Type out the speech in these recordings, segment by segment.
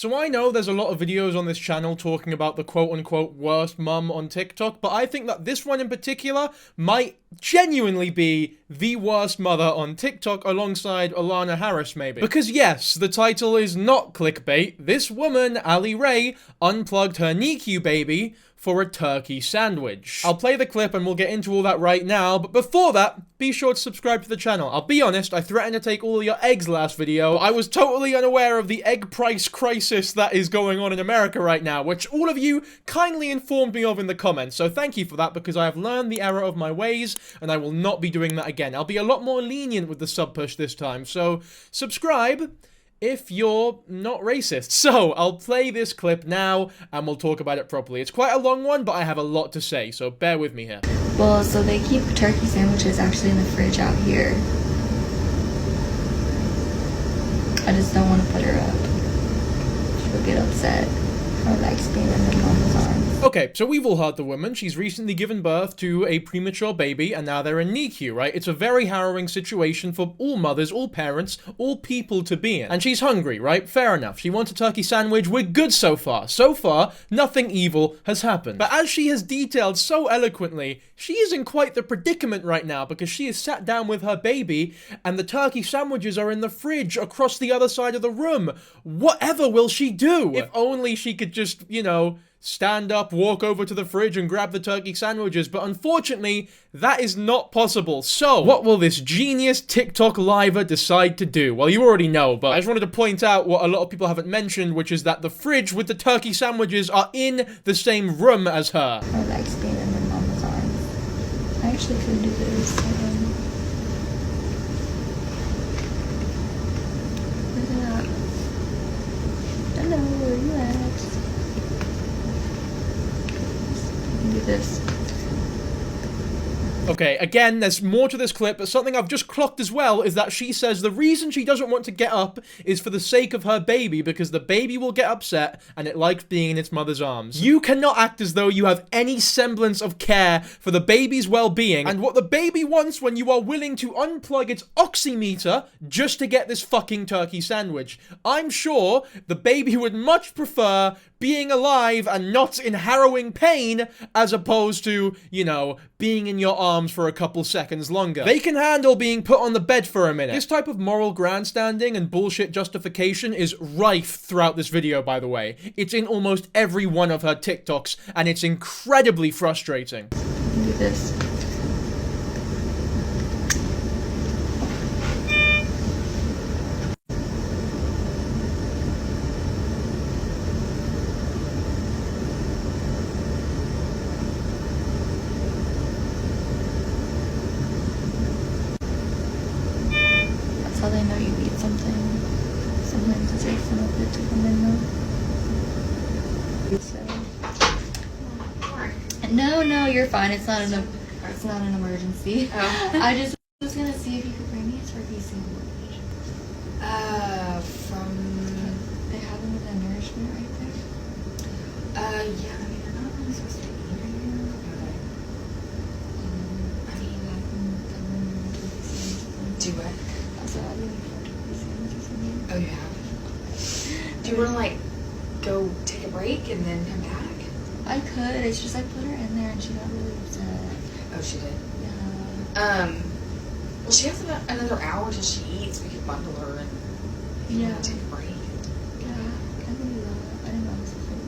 So I know there's a lot of videos on this channel talking about the quote-unquote worst mum on TikTok, but I think that this one in particular might genuinely be the worst mother on TikTok alongside Alana Harris maybe. Because yes, the title is not clickbait. This woman, Allie Rae, unplugged her NICU baby for a turkey sandwich. I'll play the clip and we'll get into all that right now, but before that, be sure to subscribe to the channel. I'll be honest, I threatened to take all your eggs last video, but I was totally unaware of the egg price crisis that is going on in America right now, which all of you kindly informed me of in the comments, so thank you for that because I have learned the error of my ways, and I will not be doing that again. I'll be a lot more lenient with the sub push this time, so subscribe if you're not racist. So, I'll play this clip now, and we'll talk about it properly. It's quite a long one, but I have a lot to say, so bear with me here. Well, so they keep turkey sandwiches actually in the fridge out here. I just don't want to put her up. She'll get upset. Her legs being in her mama's arms. Okay, so we've all heard the woman. She's recently given birth to a premature baby, and now they're in NICU, right? It's a very harrowing situation for all mothers, all parents, all people to be in. And she's hungry, right? Fair enough. She wants a turkey sandwich. We're good so far. So far, nothing evil has happened. But as she has detailed so eloquently, she is in quite the predicament right now because she is sat down with her baby, and the turkey sandwiches are in the fridge across the other side of the room. Whatever will she do? If only she could just, you know, stand up, walk over to the fridge and grab the turkey sandwiches, but unfortunately, that is not possible. So, what will this genius TikTok liver decide to do? Well, you already know, but I just wanted to point out what a lot of people haven't mentioned, which is that the fridge with the turkey sandwiches are in the same room as her. Her legs being in her mama's arms. I actually could do this. Where's it at? Hello, where are you at? Do this. Okay, again, there's more to this clip, but something I've just clocked as well is that she says the reason she doesn't want to get up is for the sake of her baby, because the baby will get upset and it likes being in its mother's arms. You cannot act as though you have any semblance of care for the baby's well-being and what the baby wants when you are willing to unplug its oximeter just to get this fucking turkey sandwich. I'm sure the baby would much prefer being alive and not in harrowing pain as opposed to, you know, being in your arms for a couple seconds longer. They can handle being put on the bed for a minute. This type of moral grandstanding and bullshit justification is rife throughout this video, by the way. It's in almost every one of her TikToks, and it's incredibly frustrating. Do this. That's how they know you need something. Sometimes it takes them a bit to come in though. So. No, you're fine. It's not an emergency. Oh. I just was gonna see if you could bring me a turkey sandwich. They have them with the nourishment right there. Yeah, I mean, they're not really supposed to be eating here, but I mean, do it. Also, I really prefer turkey sandwiches in here. Oh, you have? Do you want to, like, go take a break and then come back? I could. It's just I put her in there and she got really upset. Oh, she did? Yeah. Well, she has about another hour until she eats. We could bundle her and take a break. Yeah, I can do that. I didn't know this was going to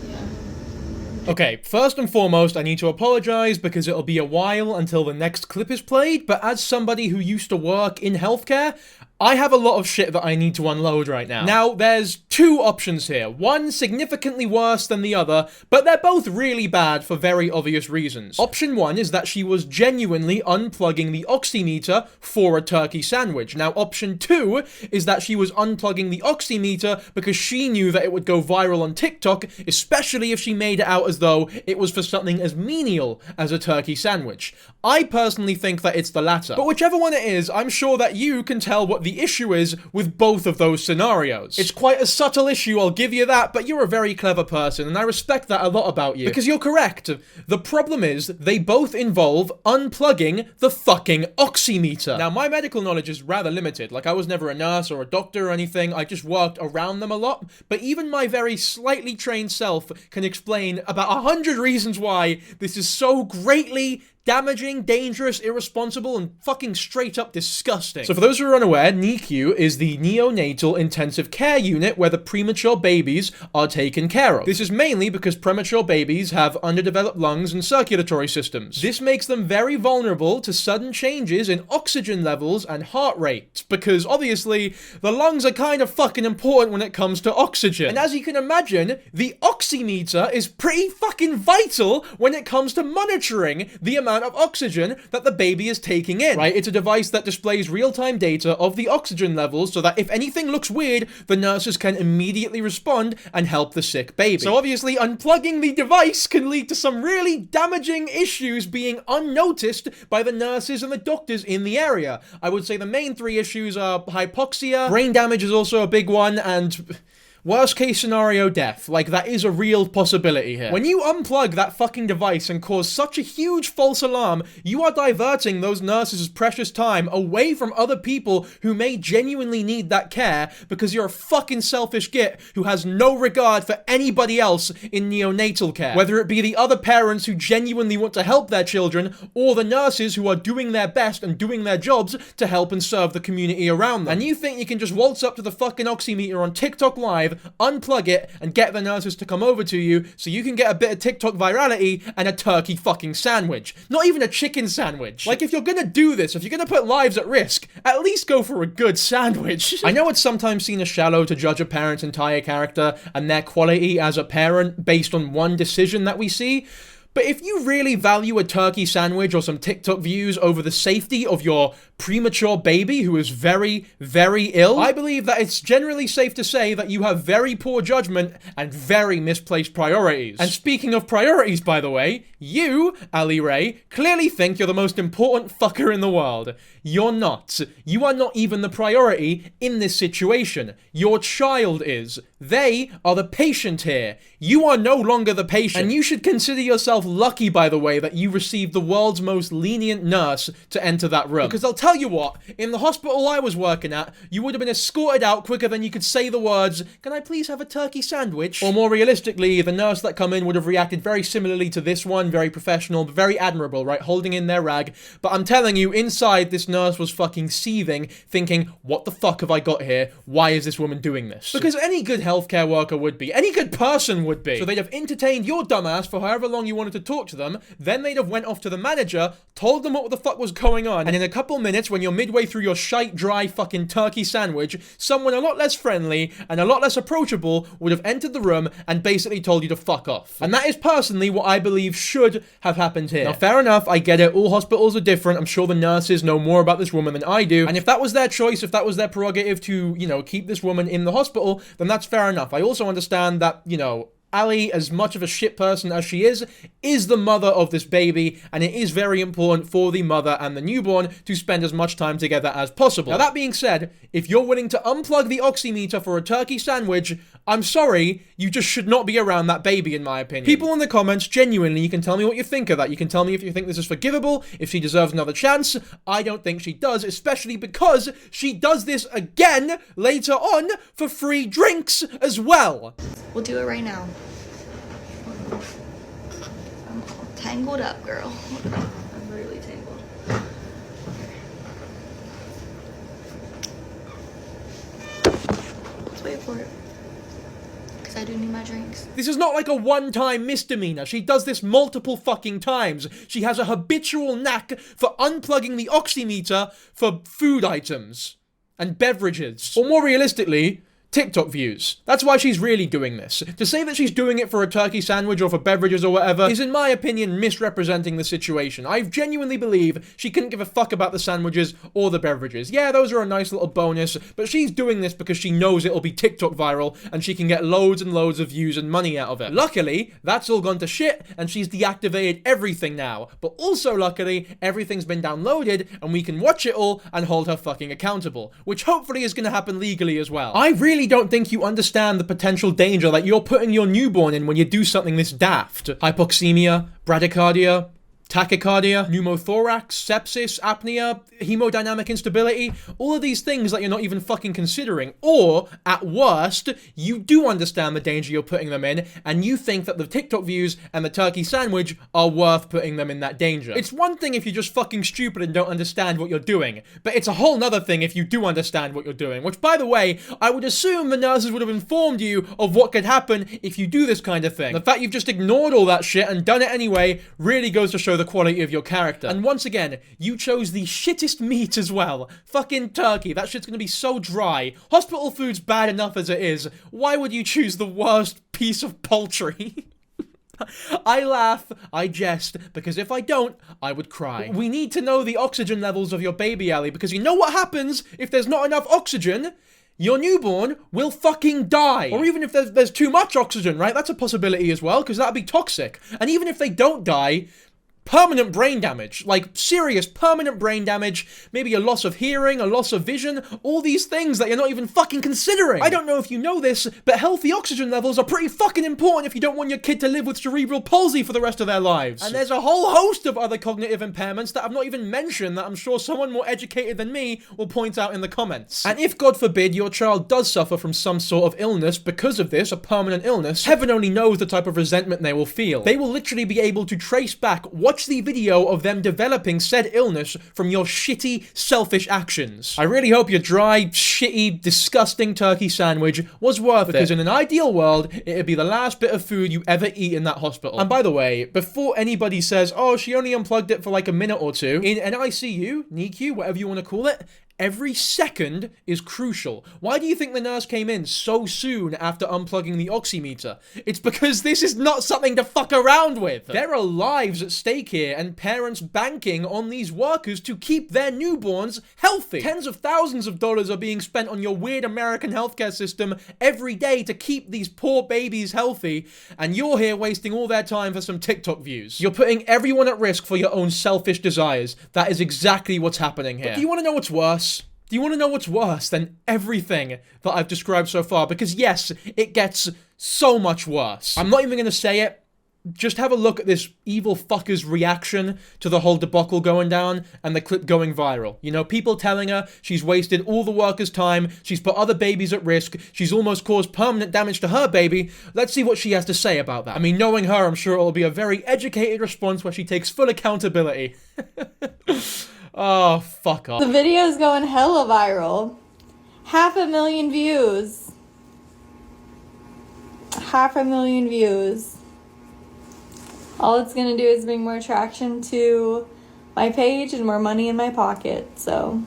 be Okay, first and foremost, I need to apologize because it'll be a while until the next clip is played, but as somebody who used to work in healthcare, I have a lot of shit that I need to unload right now. Now, there's two options here. One significantly worse than the other, but they're both really bad for very obvious reasons. Option one is that she was genuinely unplugging the oximeter for a turkey sandwich. Now, option two is that she was unplugging the oximeter because she knew that it would go viral on TikTok, especially if she made it out as though it was for something as menial as a turkey sandwich. I personally think that it's the latter. But whichever one it is, I'm sure that you can tell what the the issue is with both of those scenarios. It's quite a subtle issue, I'll give you that, but you're a very clever person, and I respect that a lot about you. Because you're correct. The problem is, they both involve unplugging the fucking oximeter. Now, my medical knowledge is rather limited. Like, I was never a nurse or a doctor or anything, I just worked around them a lot, but even my very slightly trained self can explain about 100 reasons why this is so greatly damaging, dangerous, irresponsible, and fucking straight up disgusting. So for those who are unaware, NICU is the neonatal intensive care unit where the premature babies are taken care of. This is mainly because premature babies have underdeveloped lungs and circulatory systems. This makes them very vulnerable to sudden changes in oxygen levels and heart rate, because obviously the lungs are kind of fucking important when it comes to oxygen. And as you can imagine, the oximeter is pretty fucking vital when it comes to monitoring the amount of oxygen that the baby is taking in, right? It's a device that displays real-time data of the oxygen levels so that if anything looks weird, the nurses can immediately respond and help the sick baby. So obviously, unplugging the device can lead to some really damaging issues being unnoticed by the nurses and the doctors in the area. I would say the main three issues are hypoxia, brain damage is also a big one, and worst case scenario, death. Like, that is a real possibility here. When you unplug that fucking device and cause such a huge false alarm, you are diverting those nurses' precious time away from other people who may genuinely need that care because you're a fucking selfish git who has no regard for anybody else in neonatal care. Whether it be the other parents who genuinely want to help their children, or the nurses who are doing their best and doing their jobs to help and serve the community around them. And you think you can just waltz up to the fucking oximeter on TikTok Live, unplug it, and get the nurses to come over to you so you can get a bit of TikTok virality and a turkey fucking sandwich. Not even a chicken sandwich. Like, if you're gonna do this, if you're gonna put lives at risk, at least go for a good sandwich. I know it's sometimes seen as shallow to judge a parent's entire character and their quality as a parent based on one decision that we see, but if you really value a turkey sandwich or some TikTok views over the safety of your premature baby who is very, very ill, I believe that it's generally safe to say that you have very poor judgment and very misplaced priorities. And speaking of priorities, by the way, you, Allie Rae, clearly think you're the most important fucker in the world. You're not. You are not even the priority in this situation. Your child is. They are the patient here. You are no longer the patient. And you should consider yourself lucky, by the way, that you received the world's most lenient nurse to enter that room. Because I'll tell you what, in the hospital I was working at, you would have been escorted out quicker than you could say the words, "Can I please have a turkey sandwich?" Or more realistically, the nurse that come in would have reacted very similarly to this one, very professional, but very admirable, right? Holding in their rag. But I'm telling you, inside, this nurse was fucking seething, thinking, what the fuck have I got here? Why is this woman doing this? Because any good healthcare worker would be. Any good person would be. So they'd have entertained your dumbass for however long you wanted to talk to them, then they'd have went off to the manager, told them what the fuck was going on, and in a couple minutes, when you're midway through your shite, dry fucking turkey sandwich, someone a lot less friendly and a lot less approachable would have entered the room and basically told you to fuck off. And that is personally what I believe should have happened here. Now, fair enough, I get it, all hospitals are different, I'm sure the nurses know more about this woman than I do, and if that was their choice, if that was their prerogative to, you know, keep this woman in the hospital, then that's fair enough. I also understand that, you know, Allie, as much of a shit person as she is the mother of this baby, and it is very important for the mother and the newborn to spend as much time together as possible. Now, that being said, if you're willing to unplug the oximeter for a turkey sandwich, I'm sorry, you just should not be around that baby, in my opinion. People in the comments, genuinely, you can tell me what you think of that. You can tell me if you think this is forgivable, if she deserves another chance. I don't think she does, especially because she does this again later on for free drinks as well. We'll do it right now. I'm all tangled up, girl. I'm really tangled. Let's wait for it. Because I do need my drinks. This is not like a one-time misdemeanor. She does this multiple fucking times. She has a habitual knack for unplugging the oximeter for food items and beverages. Or more realistically, TikTok views. That's why she's really doing this. To say that she's doing it for a turkey sandwich or for beverages or whatever is, in my opinion, misrepresenting the situation. I genuinely believe she couldn't give a fuck about the sandwiches or the beverages. Yeah, those are a nice little bonus, but she's doing this because she knows it'll be TikTok viral and she can get loads and loads of views and money out of it. Luckily, that's all gone to shit and she's deactivated everything now. But also luckily, everything's been downloaded and we can watch it all and hold her fucking accountable, which hopefully is gonna happen legally as well. I really don't think you understand the potential danger that you're putting your newborn in when you do something this daft. Hypoxemia, bradycardia, tachycardia, pneumothorax, sepsis, apnea, hemodynamic instability, all of these things that you're not even fucking considering. Or, at worst, you do understand the danger you're putting them in, and you think that the TikTok views and the turkey sandwich are worth putting them in that danger. It's one thing if you're just fucking stupid and don't understand what you're doing, but it's a whole nother thing if you do understand what you're doing, which, by the way, I would assume the nurses would have informed you of what could happen if you do this kind of thing. The fact you've just ignored all that shit and done it anyway really goes to show the quality of your character. And once again, you chose the shittest meat as well. Fucking turkey. That shit's gonna be so dry. Hospital food's bad enough as it is. Why would you choose the worst piece of poultry? I laugh, I jest, because if I don't, I would cry. We need to know the oxygen levels of your baby, Allie, because you know what happens if there's not enough oxygen? Your newborn will fucking die. Or even if there's too much oxygen, right? That's a possibility as well, because that'd be toxic. And even if they don't die, permanent brain damage, like serious permanent brain damage, maybe a loss of hearing, a loss of vision, all these things that you're not even fucking considering. I don't know if you know this, but healthy oxygen levels are pretty fucking important if you don't want your kid to live with cerebral palsy for the rest of their lives. And there's a whole host of other cognitive impairments that I've not even mentioned that I'm sure someone more educated than me will point out in the comments. And if, God forbid, your child does suffer from some sort of illness because of this, a permanent illness, heaven only knows the type of resentment they will feel. They will literally be able to trace back, watch the video of them developing said illness from your shitty, selfish actions. I really hope your dry, shitty, disgusting turkey sandwich was worth it, because in an ideal world, it'd be the last bit of food you ever eat in that hospital. And by the way, before anybody says, oh, she only unplugged it for like a minute or two, in NICU, NICU, whatever you want to call it, every second is crucial. Why do you think the nurse came in so soon after unplugging the oximeter? It's because this is not something to fuck around with. There are lives at stake here and parents banking on these workers to keep their newborns healthy. Tens of thousands of dollars are being spent on your weird American healthcare system every day to keep these poor babies healthy, and you're here wasting all their time for some TikTok views. You're putting everyone at risk for your own selfish desires. That is exactly what's happening here. But do you want to know what's worse? Do you want to know what's worse than everything that I've described so far? Because yes, it gets so much worse. I'm not even going to say it. Just have a look at this evil fucker's reaction to the whole debacle going down and the clip going viral. You know, people telling her she's wasted all the workers' time, she's put other babies at risk, she's almost caused permanent damage to her baby. Let's see what she has to say about that. I mean, knowing her, I'm sure it'll be a very educated response where she takes full accountability. Oh, fuck off. The video's going hella viral. 500,000 views. 500,000 views. All it's gonna do is bring more traction to my page and more money in my pocket, so.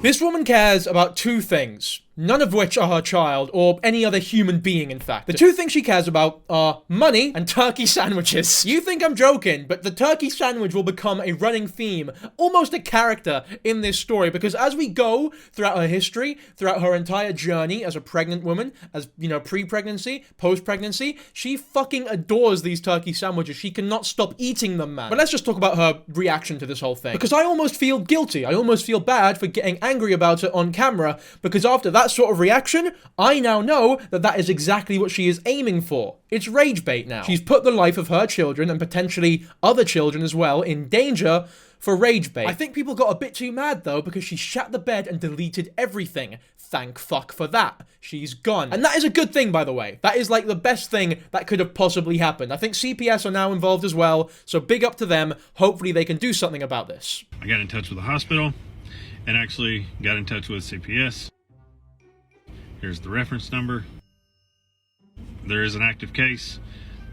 This woman cares about two things, none of which are her child, or any other human being, in fact. The two things she cares about are money and turkey sandwiches. You think I'm joking, but the turkey sandwich will become a running theme, almost a character in this story, because as we go throughout her history, throughout her entire journey as a pregnant woman, as, you know, pre-pregnancy, post-pregnancy, she fucking adores these turkey sandwiches. She cannot stop eating them, man. But let's just talk about her reaction to this whole thing, because I almost feel guilty. I almost feel bad for getting angry about it on camera, because after that sort of reaction, I now know that that is exactly what she is aiming for. It's rage bait now. She's put the life of her children, and potentially other children as well, in danger for rage bait. I think people got a bit too mad though, because she shat the bed and deleted everything. Thank fuck for that. She's gone. And that is a good thing, by the way. That is like the best thing that could have possibly happened. I think CPS are now involved as well, so big up to them. Hopefully they can do something about this. I got in touch with the hospital and actually got in touch with CPS. Here's the reference number. There is an active case.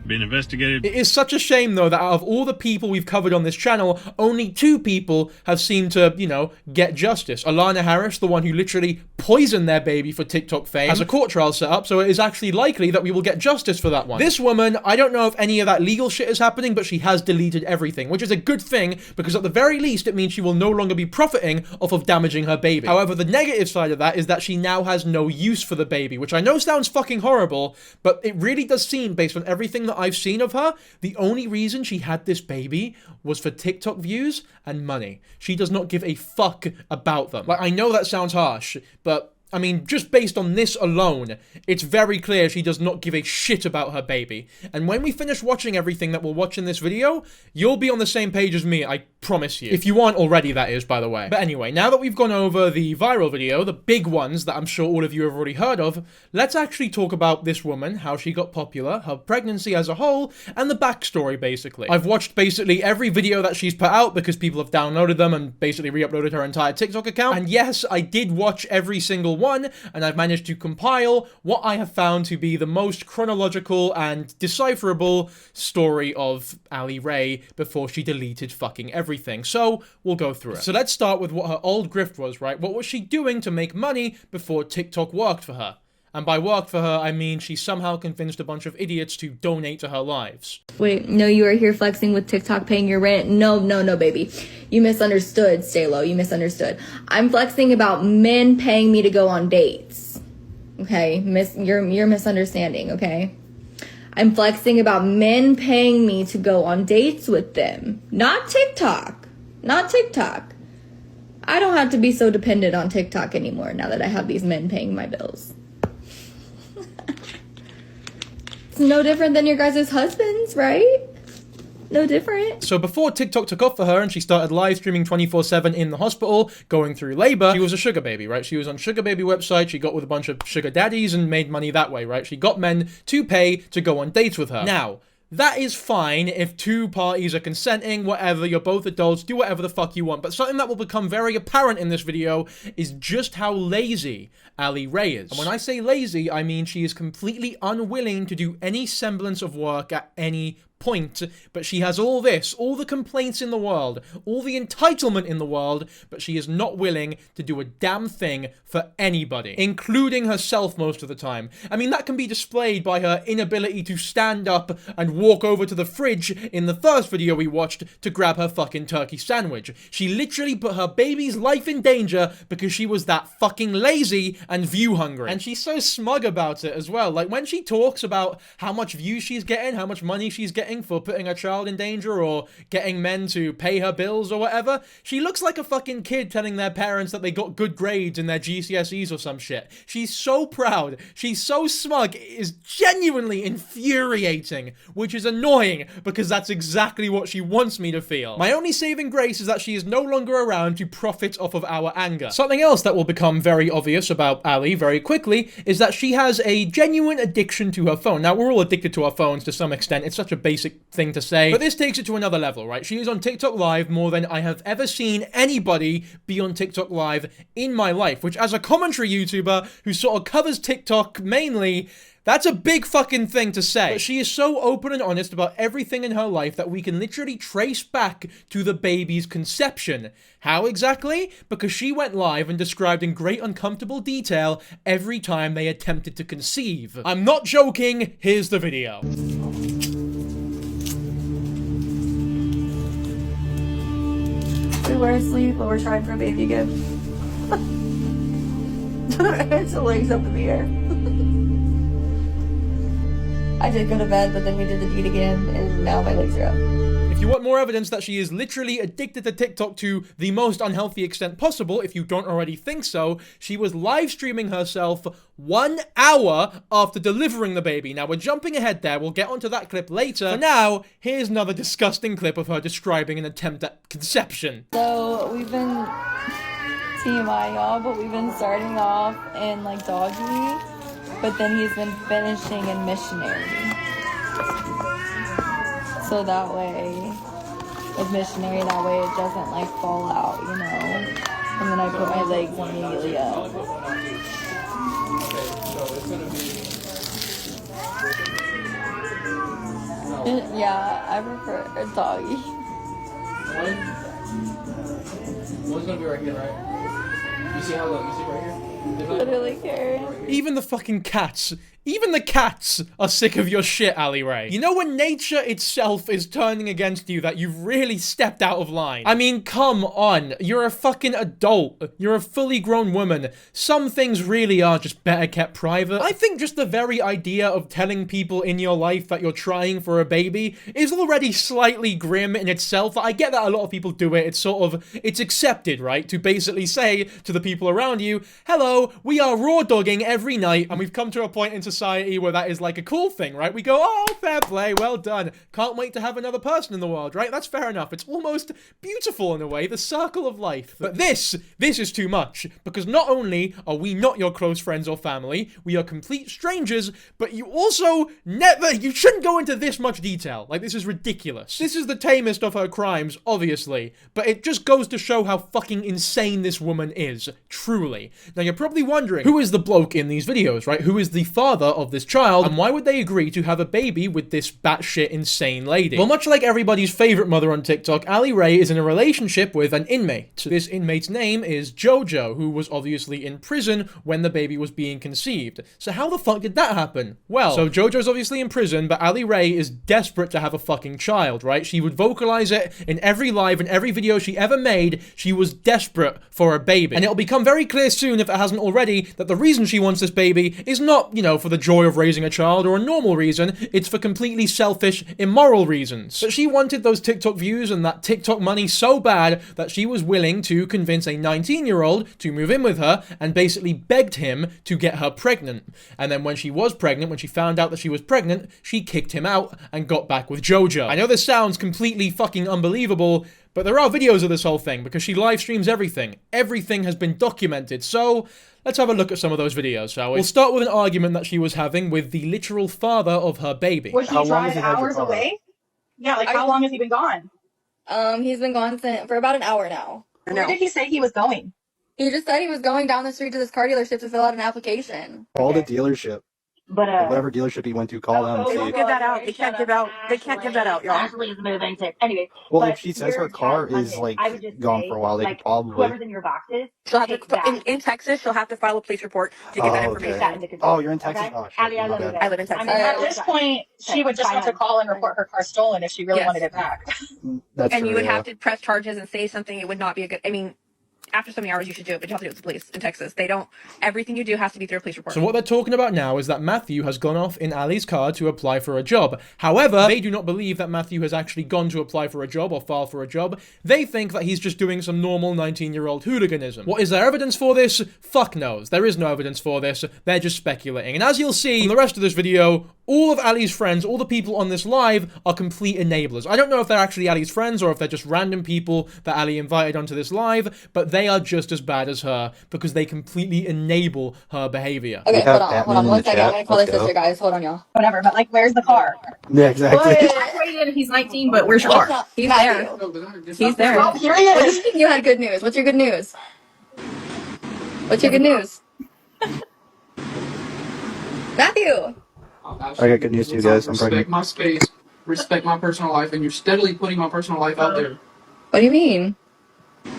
being investigated. It is such a shame, though, that out of all the people we've covered on this channel, only 2 people have seemed to, you know, get justice. Alana Harris, the one who literally poisoned their baby for TikTok fame, has a court trial set up, so it is actually likely that we will get justice for that one. This woman, I don't know if any of that legal shit is happening, but she has deleted everything, which is a good thing, because at the very least, it means she will no longer be profiting off of damaging her baby. However, the negative side of that is that she now has no use for the baby, which I know sounds fucking horrible, but it really does seem, based on everything that I've seen of her, the only reason she had this baby was for TikTok views and money. She does not give a fuck about them. Like, I know that sounds harsh, but I mean, just based on this alone, it's very clear she does not give a shit about her baby. And when we finish watching everything that we'll watch in this video, you'll be on the same page as me, I promise you. If you aren't already, that is, by the way. But anyway, now that we've gone over the viral video, the big ones that I'm sure all of you have already heard of, let's actually talk about this woman, how she got popular, her pregnancy as a whole, and the backstory, basically. I've watched basically every video that she's put out because people have downloaded them and basically re-uploaded her entire TikTok account. And yes, I did watch every single one, and I've managed to compile what I have found to be the most chronological and decipherable story of Allie Rae before she deleted fucking everything. So we'll go through it. So let's start with what her old grift was, right? What was she doing to make money before TikTok worked for her? And by worked for her, I mean she somehow convinced a bunch of idiots to donate to her lives. Wait, no, you are here flexing with TikTok paying your rent. No, baby. You misunderstood, stay low. You misunderstood. I'm flexing about men paying me to go on dates. Okay? You're misunderstanding, okay? I'm flexing about men paying me to go on dates with them. Not TikTok. Not TikTok. I don't have to be so dependent on TikTok anymore now that I have these men paying my bills. It's no different than your guys' husbands, right? No different. So before TikTok took off for her and she started live streaming 24/7 in the hospital, going through labor, she was a sugar baby, right? She was on sugar baby website, she got with a bunch of sugar daddies and made money that way, right? She got men to pay to go on dates with her. Now, that is fine if 2 parties are consenting, whatever, you're both adults, do whatever the fuck you want. But something that will become very apparent in this video is just how lazy Allie Rae is. And when I say lazy, I mean she is completely unwilling to do any semblance of work at any point, but she has all this, all the complaints in the world, all the entitlement in the world, but she is not willing to do a damn thing for anybody, including herself most of the time. I mean, that can be displayed by her inability to stand up and walk over to the fridge in the first video we watched to grab her fucking turkey sandwich. She literally put her baby's life in danger because she was that fucking lazy and view hungry. And she's so smug about it as well. Like, when she talks about how much views she's getting, how much money she's getting for putting her child in danger or getting men to pay her bills or whatever, she looks like a fucking kid telling their parents that they got good grades in their GCSEs or some shit. She's so proud. She's so smug. It is genuinely infuriating, which is annoying because that's exactly what she wants me to feel. My only saving grace is that she is no longer around to profit off of our anger. Something else that will become very obvious about Allie very quickly is that she has a genuine addiction to her phone. Now, we're all addicted to our phones to some extent. It's such a basic thing to say, but this takes it to another level, right? She is on TikTok Live more than I have ever seen anybody be on TikTok Live in my life, which, as a commentary YouTuber who sort of covers TikTok mainly, that's a big fucking thing to say. But she is so open and honest about everything in her life that we can literally trace back to the baby's conception. How exactly? Because she went live and described in great uncomfortable detail every time they attempted to conceive. I'm not joking, here's the video. We were asleep, but we're trying for a baby again. It's the legs up in the air. I did go to bed, but then we did the deed again, and now my legs are up. If you want more evidence that she is literally addicted to TikTok to the most unhealthy extent possible, if you don't already think so, she was live streaming herself 1 hour after delivering the baby. Now, we're jumping ahead there. We'll get onto that clip later. For now, here's another disgusting clip of her describing an attempt at conception. So, we've been TMI, y'all, but we've been starting off in, like, doggy, but then he's been finishing in missionary. So that way, with missionary, that way it doesn't like fall out, you know? And then I put my legs immediately up. Yeah, I prefer a doggy. One's gonna be right here, right? You see right here? Literally care. Even the fucking cats. Even the cats are sick of your shit, Allie Rae. You know when nature itself is turning against you that you've really stepped out of line? I mean, come on. You're a fucking adult. You're a fully grown woman. Some things really are just better kept private. I think just the very idea of telling people in your life that you're trying for a baby is already slightly grim in itself. I get that a lot of people do it. It's sort of, it's accepted, right? To basically say to the people around you, hello, we are raw dogging every night, and we've come to a point in society where that is like a cool thing, right? We go, oh, fair play, well done. Can't wait to have another person in the world, right? That's fair enough. It's almost beautiful in a way, the circle of life. But this is too much, because not only are we not your close friends or family, we are complete strangers, but you also you shouldn't go into this much detail. Like, this is ridiculous. This is the tamest of her crimes, obviously, but it just goes to show how fucking insane this woman is, truly. Now, you're probably wondering, who is the bloke in these videos, right? Who is the father of this child, and why would they agree to have a baby with this batshit insane lady? Well, much like everybody's favorite mother on TikTok, Allie Rae is in a relationship with an inmate. This inmate's name is Jojo, who was obviously in prison when the baby was being conceived. So how the fuck did that happen? Well, so Jojo's obviously in prison, but Allie Rae is desperate to have a fucking child, right? She would vocalize it in every live and every video she ever made. She was desperate for a baby. And it'll become very clear soon, if it hasn't already, that the reason she wants this baby is not, you know, for the joy of raising a child or a normal reason. It's for completely selfish, immoral reasons. But she wanted those TikTok views and that TikTok money so bad that she was willing to convince a 19-year-old to move in with her and basically begged him to get her pregnant. And then when she was pregnant, when she found out that she was pregnant, she kicked him out and got back with Jojo. I know this sounds completely fucking unbelievable, but there are videos of this whole thing because she live streams everything. Everything has been documented, so let's have a look at some of those videos, shall we? We'll start with an argument that she was having with the literal father of her baby. Was he drive hours away? Yeah, like how long has he been gone? He's been gone for about an hour now. Where did he say he was going? He just said he was going down the street to this car dealership to fill out an application. Call the dealership. But whatever dealership he went to, call them and they see. won't give that out. They can't give out. They can't give that out, y'all. Actually, is moving to anyway. Well, if she says her car is like gone for a while, they could probably. Whoever's in your boxes. She'll have to in Texas. She'll have to file a police report to get that information. Okay. Oh, you're in Texas. Oh, shit. I live in Texas. I mean, at this point, she would just have to call and report her car stolen if she really wanted it back. That's and true, you would yeah. have to press charges and say something. It would not be a good. I mean, after so many hours, you should do it, but you have to do it with the police in Texas. They don't. Everything you do has to be through a police report. So what they're talking about now is that Matthew has gone off in Allie's car to apply for a job. However, they do not believe that Matthew has actually gone to apply for a job or file for a job. They think that he's just doing some normal 19-year-old hooliganism. What is there evidence for this? Fuck knows. There is no evidence for this. They're just speculating. And as you'll see in the rest of this video, all of Allie's friends, all the people on this live, are complete enablers. I don't know if they're actually Allie's friends or if they're just random people that Allie invited onto this live, but they are just as bad as her because they completely enable her behavior. Okay, hold on 1 second. I'm gonna call his sister, guys. Hold on, y'all. Whatever, but like, where's the car? Yeah, exactly. I waited if he's 19, but where's your car? He's there. He's there. Oh, here he is. You had good news. What's your good news? What's your good news? Matthew! I got good news to you guys. I'm Respect pregnant. my space, respect my personal life, and you're steadily putting my personal life out there. What do you mean?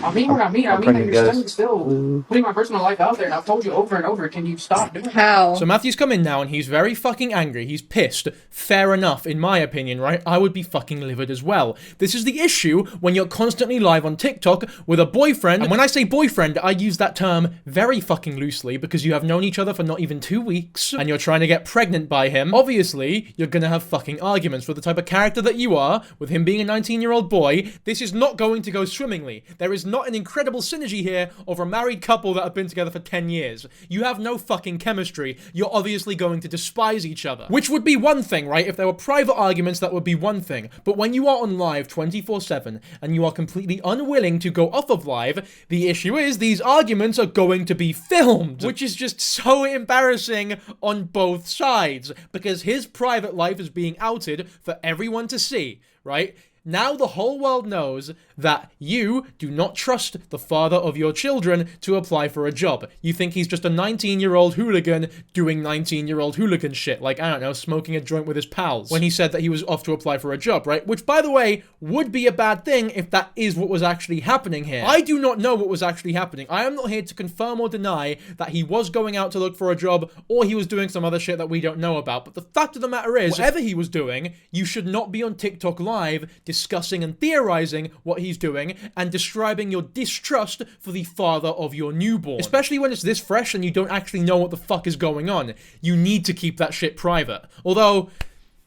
I mean what I mean. I mean that pregnant, you're guys. steadily still putting my personal life out there. And I've told you over and over, can you stop doing that? How? So Matthew's come in now and he's very fucking angry. He's pissed. Fair enough, in my opinion, right? I would be fucking livid as well. This is the issue when you're constantly live on TikTok with a boyfriend. And when I say boyfriend, I use that term very fucking loosely because you have known each other for not even 2 weeks and you're trying to get pregnant by him. Obviously, you're gonna have fucking arguments. With the type of character that you are, with him being a 19-year-old boy, this is not going to go swimmingly. There is not an incredible synergy here of a married couple that have been together for 10 years. You have no fucking chemistry. You're obviously going to despise each other. Which would be one thing, right? If there were private arguments, that would be one thing. But when you are on live 24/7 and you are completely unwilling to go off of live, the issue is these arguments are going to be filmed, which is just so embarrassing on both sides because his private life is being outed for everyone to see, right? Now the whole world knows that you do not trust the father of your children to apply for a job. You think he's just a 19-year-old hooligan doing 19-year-old hooligan shit, like, I don't know, smoking a joint with his pals, when he said that he was off to apply for a job, right? Which, by the way, would be a bad thing if that is what was actually happening here. I do not know what was actually happening. I am not here to confirm or deny that he was going out to look for a job or he was doing some other shit that we don't know about, but the fact of the matter is, whatever he was doing, you should not be on TikTok live discussing and theorizing what he's doing and describing your distrust for the father of your newborn. Especially when it's this fresh and you don't actually know what the fuck is going on. You need to keep that shit private. Although,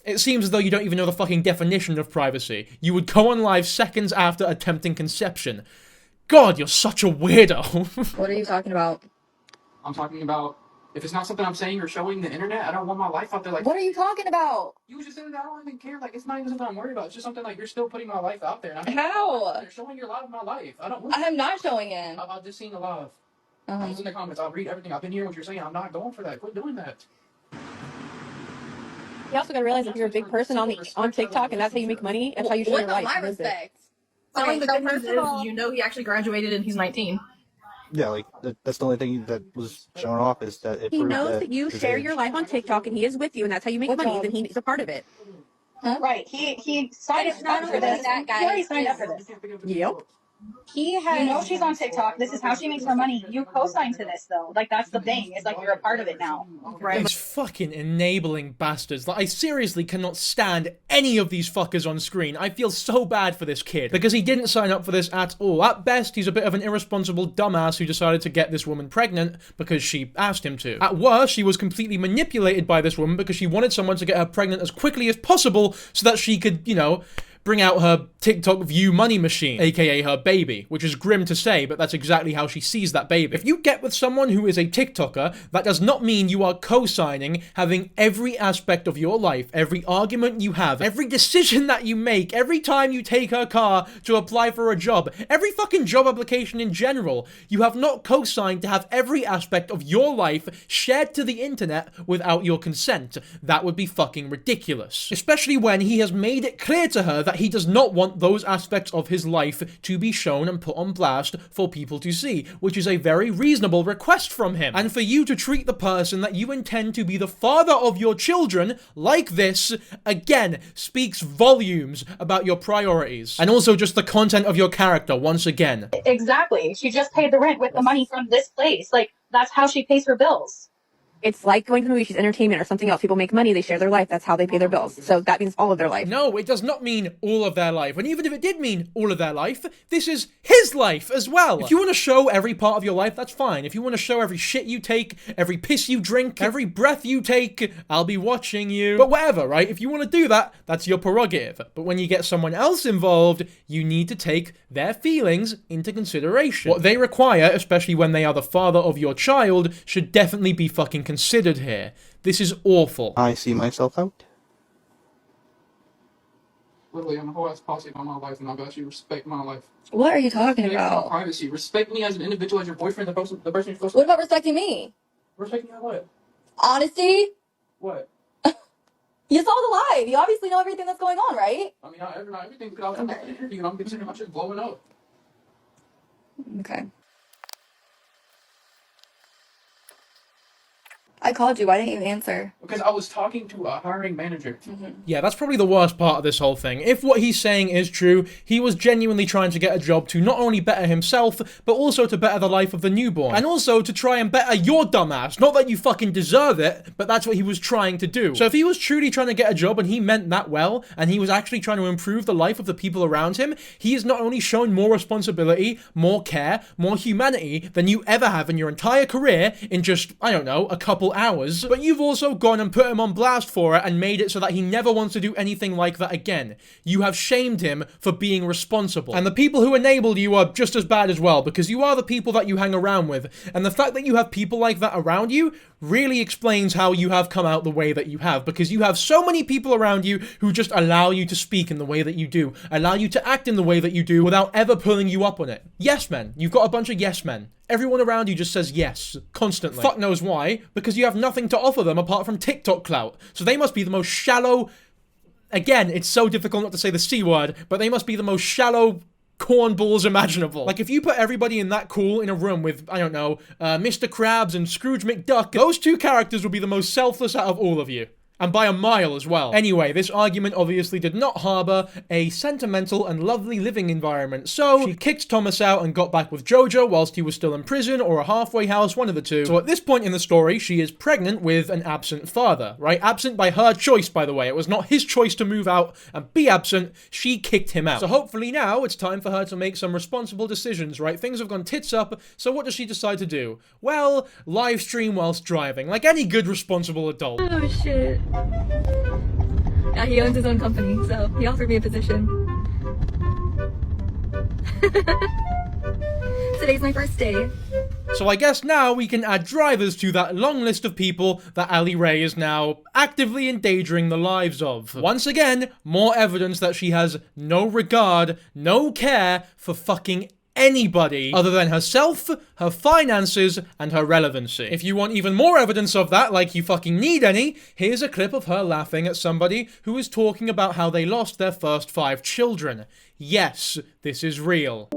it seems as though you don't even know the fucking definition of privacy. You would go on live seconds after attempting conception. God, you're such a weirdo. What are you talking about? I'm talking about if it's not something I'm saying or showing the internet, I don't want my life out there like. What are you talking about? You was just saying that I don't even care. Like, it's not even something I'm worried about. It's just something like you're still putting my life out there. And How? You're showing your lot of my life. I don't. I am not showing it. I've just seen a lot of. I was in the comments. I'll read everything. I've been hearing what you're saying. I'm not going for that. Quit doing that. You also gotta realize if you're a big person on TikTok and that's how you make money, that's how you show your life. What about my respect? Okay, Okay, the difference is, you know, he actually graduated and he's 19. Yeah, like that's the only thing that was shown off is that it He proved knows that you his share age. your life on TikTok and he is with you and that's how you make money, then he's a part of it. Right. He signed up for this. He already signed up for this. Yep. You know she's on TikTok. This is how she makes her money. You co-signed to this though. Like, that's the thing. It's like you're a part of it now. Right. These fucking enabling bastards. Like, I seriously cannot stand any of these fuckers on screen. I feel so bad for this kid because he didn't sign up for this at all. At best, he's a bit of an irresponsible dumbass who decided to get this woman pregnant because she asked him to. At worst, she was completely manipulated by this woman because she wanted someone to get her pregnant as quickly as possible so that she could, you know, bring out her TikTok view money machine, aka her baby, which is grim to say, but that's exactly how she sees that baby. If you get with someone who is a TikToker, that does not mean you are co-signing having every aspect of your life, every argument you have, every decision that you make, every time you take her car to apply for a job, every fucking job application in general. You have not co-signed to have every aspect of your life shared to the internet without your consent. That would be fucking ridiculous. Especially when he has made it clear to her that he does not want those aspects of his life to be shown and put on blast for people to see, which is a very reasonable request from him. And for you to treat the person that you intend to be the father of your children like this, again, speaks volumes about your priorities. And also just the content of your character, once again. Exactly. She just paid the rent with the money from this place. Like, that's how she pays her bills. It's like going to the movies, she's entertainment or something else. People make money, they share their life, that's how they pay their bills. So that means all of their life. No, it does not mean all of their life. And even if it did mean all of their life, this is his life as well. If you want to show every part of your life, that's fine. If you want to show every shit you take, every piss you drink, every breath you take, I'll be watching you. But whatever, right? If you want to do that, that's your prerogative. But when you get someone else involved, you need to take their feelings into consideration. What they require, especially when they are the father of your child, should definitely be fucking considered here. This is awful. I see myself out. Literally, I'm a whole ass posse on my life, and I've got you respect my life. What are you talking Respect my about? privacy. Respect me as an individual, as your boyfriend, the person you're supposed to. What about respecting me? Respect me at what? Honesty? What? You saw the live. You obviously know everything that's going on, right? I mean, not everything, because I was in the interview, and I'm considering my shit blowing up. Okay. I called you. Why didn't you answer? Because I was talking to a hiring manager. Yeah, that's probably the worst part of this whole thing. If what he's saying is true, he was genuinely trying to get a job to not only better himself, but also to better the life of the newborn. And also to try and better your dumbass. Not that you fucking deserve it, but that's what he was trying to do. So if he was truly trying to get a job and he meant that well, and he was actually trying to improve the life of the people around him, he has not only shown more responsibility, more care, more humanity than you ever have in your entire career in just, I don't know, a couple hours, but you've also gone and put him on blast for it and made it so that he never wants to do anything like that again. You have shamed him for being responsible. And the people who enabled you are just as bad as well, because you are the people that you hang around with. And the fact that you have people like that around you really explains how you have come out the way that you have, because you have so many people around you who just allow you to speak in the way that you do, allow you to act in the way that you do without ever pulling you up on it. Yes men. You've got a bunch of yes men. Everyone around you just says yes, constantly. Fuck knows why, because you have nothing to offer them apart from TikTok clout. So they must be the most shallow, Again, it's so difficult not to say the C word, but they must be the most shallow cornballs imaginable. Like, if you put everybody in that cool in a room with, I don't know, Mr. Krabs and Scrooge McDuck, those two characters would be the most selfless out of all of you. And by a mile as well. Anyway, this argument obviously did not harbor a sentimental and lovely living environment, so she kicked Thomas out and got back with Jojo whilst he was still in prison or a halfway house, one of the two. So at this point in the story, she is pregnant with an absent father, right? Absent by her choice, by the way. It was not his choice to move out and be absent. She kicked him out. So hopefully now it's time for her to make some responsible decisions, right? Things have gone tits up, so what does she decide to do? Well, live stream whilst driving, like any good responsible adult. Oh shit. Yeah, he owns his own company, so he offered me a position. Today's my first day. So I guess now we can add drivers to that long list of people that Allie Rae is now actively endangering the lives of. Once again, more evidence that she has no regard, no care for fucking anybody other than herself, her finances, and her relevancy. If you want even more evidence of that, like you fucking need any, here's a clip of her laughing at somebody who is talking about how they lost their first 5 children. Yes, this is real.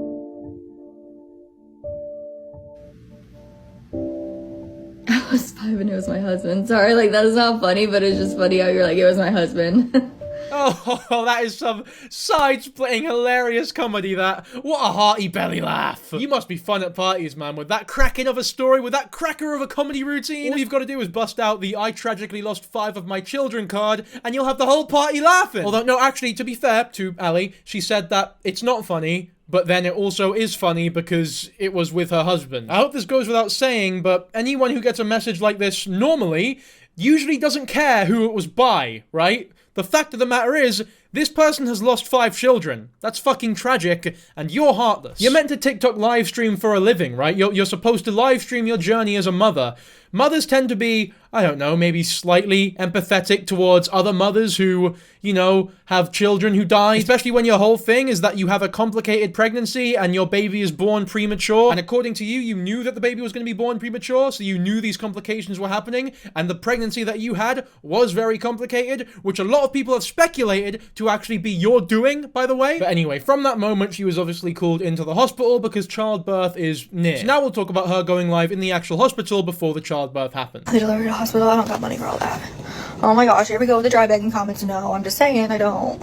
I was 5 and it was my husband. Sorry, like, that is not funny, but it's just funny how you're like, it was my husband. Oh, that is some side-splitting hilarious comedy, that. What a hearty belly laugh. You must be fun at parties, man, with that cracking of a story, with that cracker of a comedy routine. All you've got to do is bust out the I tragically lost 5 of my children card, and you'll have the whole party laughing. Although, no, actually, to be fair to Allie, she said that it's not funny, but then it also is funny because it was with her husband. I hope this goes without saying, but anyone who gets a message like this normally usually doesn't care who it was by, right? The fact of the matter is, this person has lost 5 children. That's fucking tragic, and you're heartless. You're meant to TikTok live stream for a living, right? You're supposed to live stream your journey as a mother. Mothers tend to be, I don't know, maybe slightly empathetic towards other mothers who, you know, have children who die. Especially when your whole thing is that you have a complicated pregnancy and your baby is born premature. And according to you, you knew that the baby was going to be born premature, so you knew these complications were happening. And the pregnancy that you had was very complicated, which a lot of people have speculated to actually be your doing, by the way. But anyway, from that moment, she was obviously called into the hospital because childbirth is near. So now we'll talk about her going live in the actual hospital before the childbirth happens. They delivered to hospital. I don't got money for all that. Oh my gosh, here we go with the dry begging comments. No, I'm just saying I don't.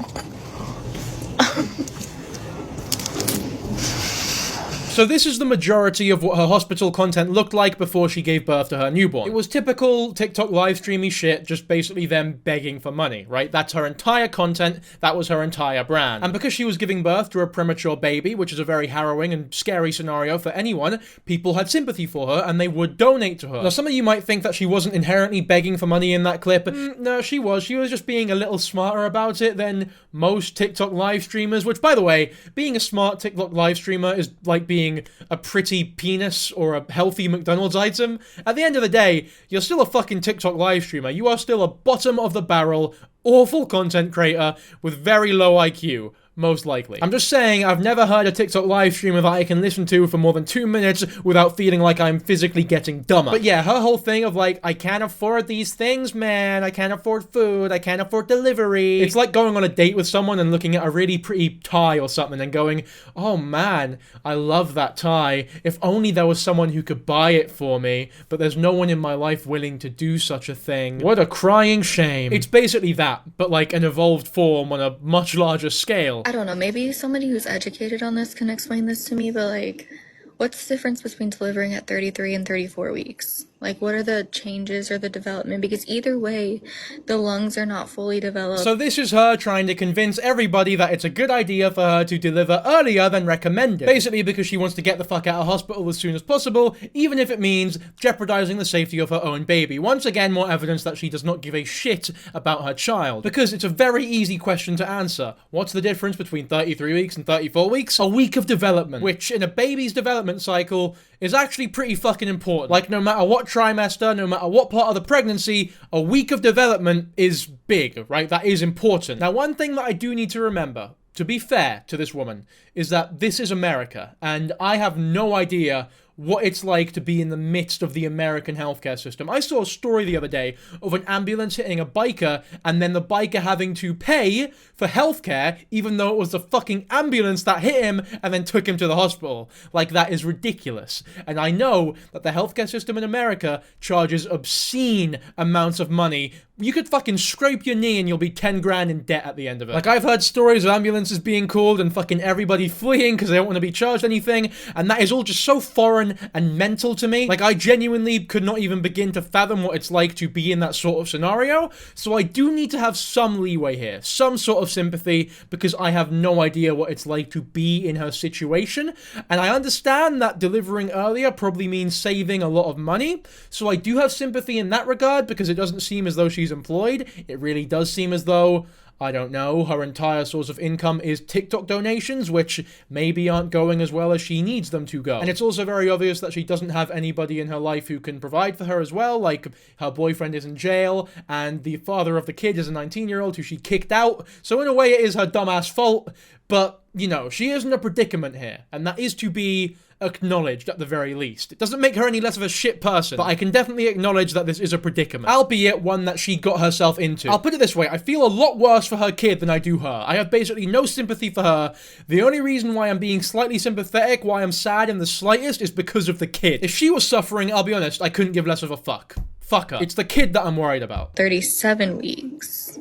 So this is the majority of what her hospital content looked like before she gave birth to her newborn. It was typical TikTok live streamy shit, just basically them begging for money, right? That's her entire content, that was her entire brand. And because she was giving birth to a premature baby, which is a very harrowing and scary scenario for anyone, people had sympathy for her and they would donate to her. Now some of you might think that she wasn't inherently begging for money in that clip. No, she was just being a little smarter about it than most TikTok live streamers, which by the way, being a smart TikTok live streamer is like being a pretty penis or a healthy McDonald's item. At the end of the day, you're still a fucking TikTok live streamer. You are still a bottom of the barrel, awful content creator with very low IQ. Most likely. I'm just saying, I've never heard a TikTok live streamer that I can listen to for more than 2 minutes without feeling like I'm physically getting dumber. But yeah, her whole thing of like, I can't afford these things, man. I can't afford food. I can't afford delivery. It's like going on a date with someone and looking at a really pretty tie or something and going, oh man, I love that tie. If only there was someone who could buy it for me, but there's no one in my life willing to do such a thing. What a crying shame. It's basically that, but like an evolved form on a much larger scale. I don't know, maybe somebody who's educated on this can explain this to me, but like, what's the difference between delivering at 33 and 34 weeks? Like, what are the changes or the development? Because either way, the lungs are not fully developed. So this is her trying to convince everybody that it's a good idea for her to deliver earlier than recommended. Basically because she wants to get the fuck out of hospital as soon as possible, even if it means jeopardizing the safety of her own baby. Once again, more evidence that she does not give a shit about her child. Because it's a very easy question to answer. What's the difference between 33 weeks and 34 weeks? A week of development, which in a baby's development cycle is actually pretty fucking important. Like, no matter what trimester, no matter what part of the pregnancy, a week of development is big, right? That is important. Now, one thing that I do need to remember, to be fair to this woman, is that this is America, and I have no idea what it's like to be in the midst of the American healthcare system. I saw a story the other day of an ambulance hitting a biker and then the biker having to pay for healthcare even though it was the fucking ambulance that hit him and then took him to the hospital. Like, that is ridiculous. And I know that the healthcare system in America charges obscene amounts of money. You could fucking scrape your knee and you'll be 10 grand in debt at the end of it. Like, I've heard stories of ambulances being called and fucking everybody fleeing because they don't want to be charged anything, and that is all just so foreign and mental to me. Like, I genuinely could not even begin to fathom what it's like to be in that sort of scenario, so I do need to have some leeway here, some sort of sympathy, because I have no idea what it's like to be in her situation, and I understand that delivering earlier probably means saving a lot of money, so I do have sympathy in that regard, because it doesn't seem as though she's employed. It really does seem as though, I don't know, her entire source of income is TikTok donations, which maybe aren't going as well as she needs them to go. And it's also very obvious that she doesn't have anybody in her life who can provide for her as well, like her boyfriend is in jail, and the father of the kid is a 19-year-old who she kicked out. So in a way it is her dumbass fault, but, you know, she is in a predicament here, and that is to be acknowledged at the very least. It doesn't make her any less of a shit person, but I can definitely acknowledge that this is a predicament, albeit one that she got herself into. I'll put it this way, I feel a lot worse for her kid than I do her. I have basically no sympathy for her. The only reason why I'm being slightly sympathetic, why I'm sad in the slightest, is because of the kid. If she was suffering, I'll be honest, I couldn't give less of a fuck. Fuck her. It's the kid that I'm worried about. 37 weeks.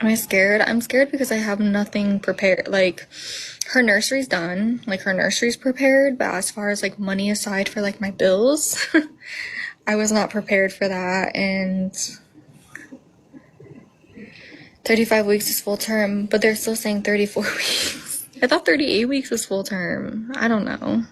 Am I scared? I'm scared because I have nothing prepared. Like, her nursery's done. Like, her nursery's prepared, but as far as, like, money aside for, like, my bills, I was not prepared for that, and 35 weeks is full term, but they're still saying 34 weeks. I thought 38 weeks was full term. I don't know.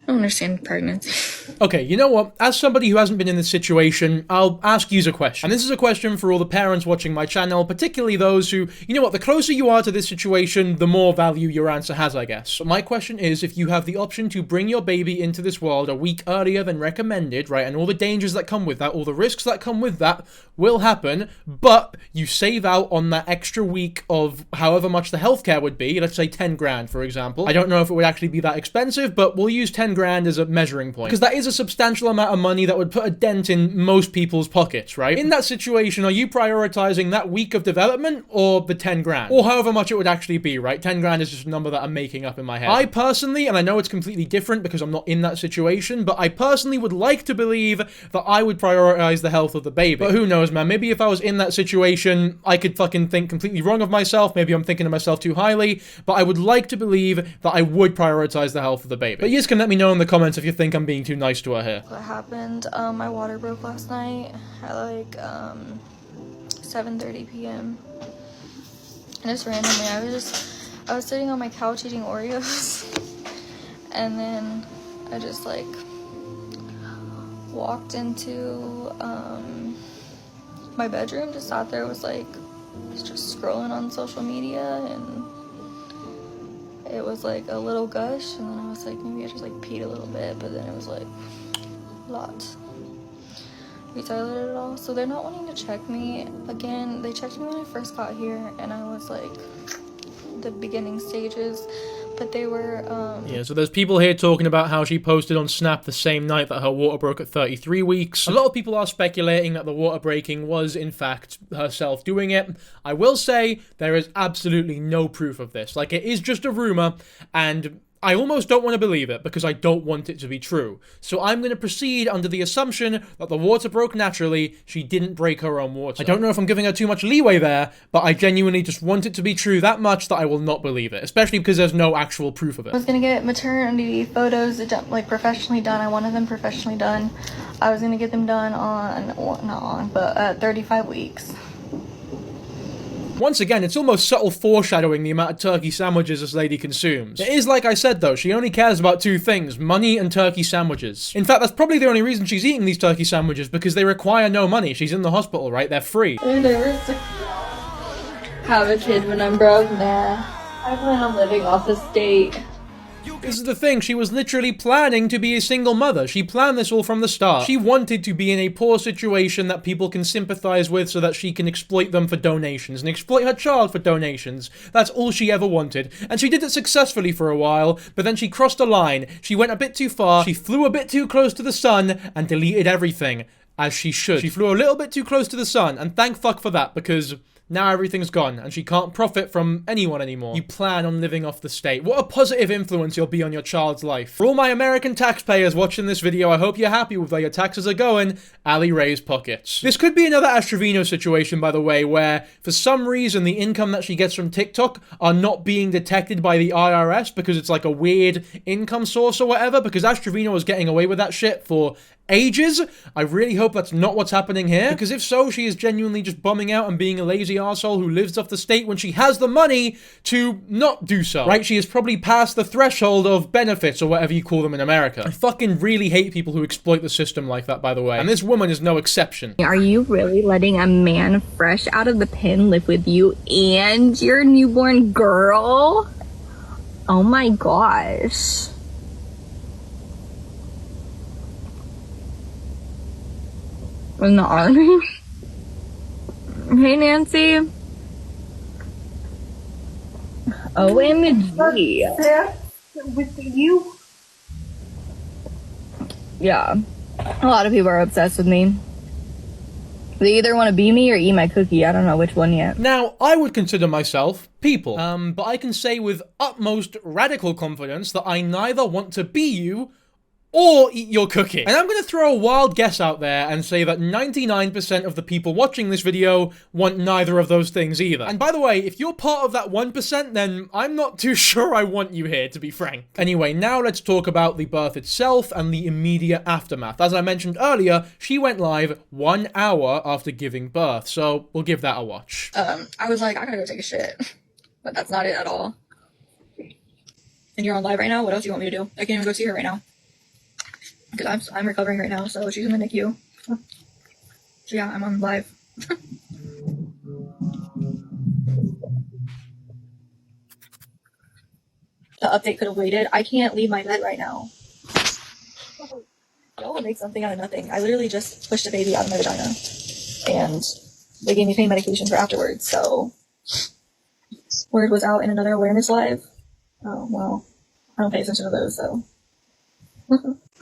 I don't understand pregnancy. Okay, you know what? As somebody who hasn't been in this situation, I'll ask you a question. And this is a question for all the parents watching my channel, particularly those who, you know what, the closer you are to this situation, the more value your answer has, I guess. So my question is, if you have the option to bring your baby into this world a week earlier than recommended, right, and all the dangers that come with that, all the risks that come with that will happen, but you save out on that extra week of however much the healthcare would be, let's say 10 grand, for example. I don't know if it would actually be that expensive, but we'll use 10 grand as a measuring point, because that is a substantial amount of money that would put a dent in most people's pockets, right? In that situation, are you prioritizing that week of development or the 10 grand? Or however much it would actually be, right? 10 grand is just a number that I'm making up in my head. I personally, and I know it's completely different because I'm not in that situation, but I personally would like to believe that I would prioritize the health of the baby. But who knows, man? Maybe if I was in that situation, I could fucking think completely wrong of myself. Maybe I'm thinking of myself too highly, but I would like to believe that I would prioritize the health of the baby. But you just can let me know in the comments if you think I'm being too nice to her here. What happened? My water broke last night at like 7:30 p.m. And just randomly, I was sitting on my couch eating Oreos, and then I just like walked into my bedroom, just sat there, was just scrolling on social media, and it was like a little gush, and then I was like, maybe I just like peed a little bit, but then it was like a lot. We toileted it all, so they're not wanting to check me again. They checked me when I first got here, and I was like the beginning stages, but they were yeah, so there's people here talking about how she posted on Snap the same night that her water broke at 33 weeks. A lot of people are speculating that the water breaking was in fact herself doing it. I will say there is absolutely no proof of this. Like, it is just a rumor, and I almost don't want to believe it because I don't want it to be true. So I'm going to proceed under the assumption that the water broke naturally. She didn't break her own water. I don't know if I'm giving her too much leeway there, but I genuinely just want it to be true that much that I will not believe it, especially because there's no actual proof of it. I was going to get maternity photos like professionally done. I wanted them professionally done. I was going to get them done at 35 weeks. Once again, it's almost subtle foreshadowing the amount of turkey sandwiches this lady consumes. It is like I said though, she only cares about two things, money and turkey sandwiches. In fact, that's probably the only reason she's eating these turkey sandwiches, because they require no money. She's in the hospital, right? They're free. I never have a kid when I'm broke. Nah. I plan on living off the state. This is the thing, she was literally planning to be a single mother. She planned this all from the start. She wanted to be in a poor situation that people can sympathize with so that she can exploit them for donations and exploit her child for donations. That's all she ever wanted. And she did it successfully for a while, but then she crossed a line. She went a bit too far, she flew a bit too close to the sun, and deleted everything. As she should. She flew a little bit too close to the sun, and thank fuck for that, because now everything's gone, and she can't profit from anyone anymore. You plan on living off the state. What a positive influence you'll be on your child's life. For all my American taxpayers watching this video, I hope you're happy with where your taxes are going. Allie Rae's pockets. This could be another Astrovino situation, by the way, where for some reason the income that she gets from TikTok are not being detected by the IRS because it's like a weird income source or whatever, because Astrovino was getting away with that shit for ages. I really hope that's not what's happening here, because if so, she is genuinely just bumming out and being a lazy arsehole who lives off the state when she has the money to not do so, right? She is probably past the threshold of benefits or whatever you call them in America. I fucking really hate people who exploit the system like that, by the way, and this woman is no exception. Are you really letting a man fresh out of the pen live with you and your newborn girl? Oh my gosh. In the army? Hey, Nancy. OMG. With you? Yeah. A lot of people are obsessed with me. They either want to be me or eat my cookie. I don't know which one yet. Now, I would consider myself people. But I can say with utmost radical confidence that I neither want to be you or eat your cookie. And I'm gonna throw a wild guess out there and say that 99% of the people watching this video want neither of those things either. And by the way, if you're part of that 1%, then I'm not too sure I want you here, to be frank. Anyway, now let's talk about the birth itself and the immediate aftermath. As I mentioned earlier, she went live 1 hour after giving birth, so we'll give that a watch. I was like, I gotta go take a shit. But that's not it at all. And you're on live right now? What else do you want me to do? I can't even go see her right now. Because I'm recovering right now, so she's in the NICU. So yeah, I'm on live. The update could have waited. I can't leave my bed right now. Y'all will make something out of nothing. I literally just pushed a baby out of my vagina. And they gave me pain medication for afterwards, so... Word was out in another awareness live. Oh, well. I don't pay attention to those, so...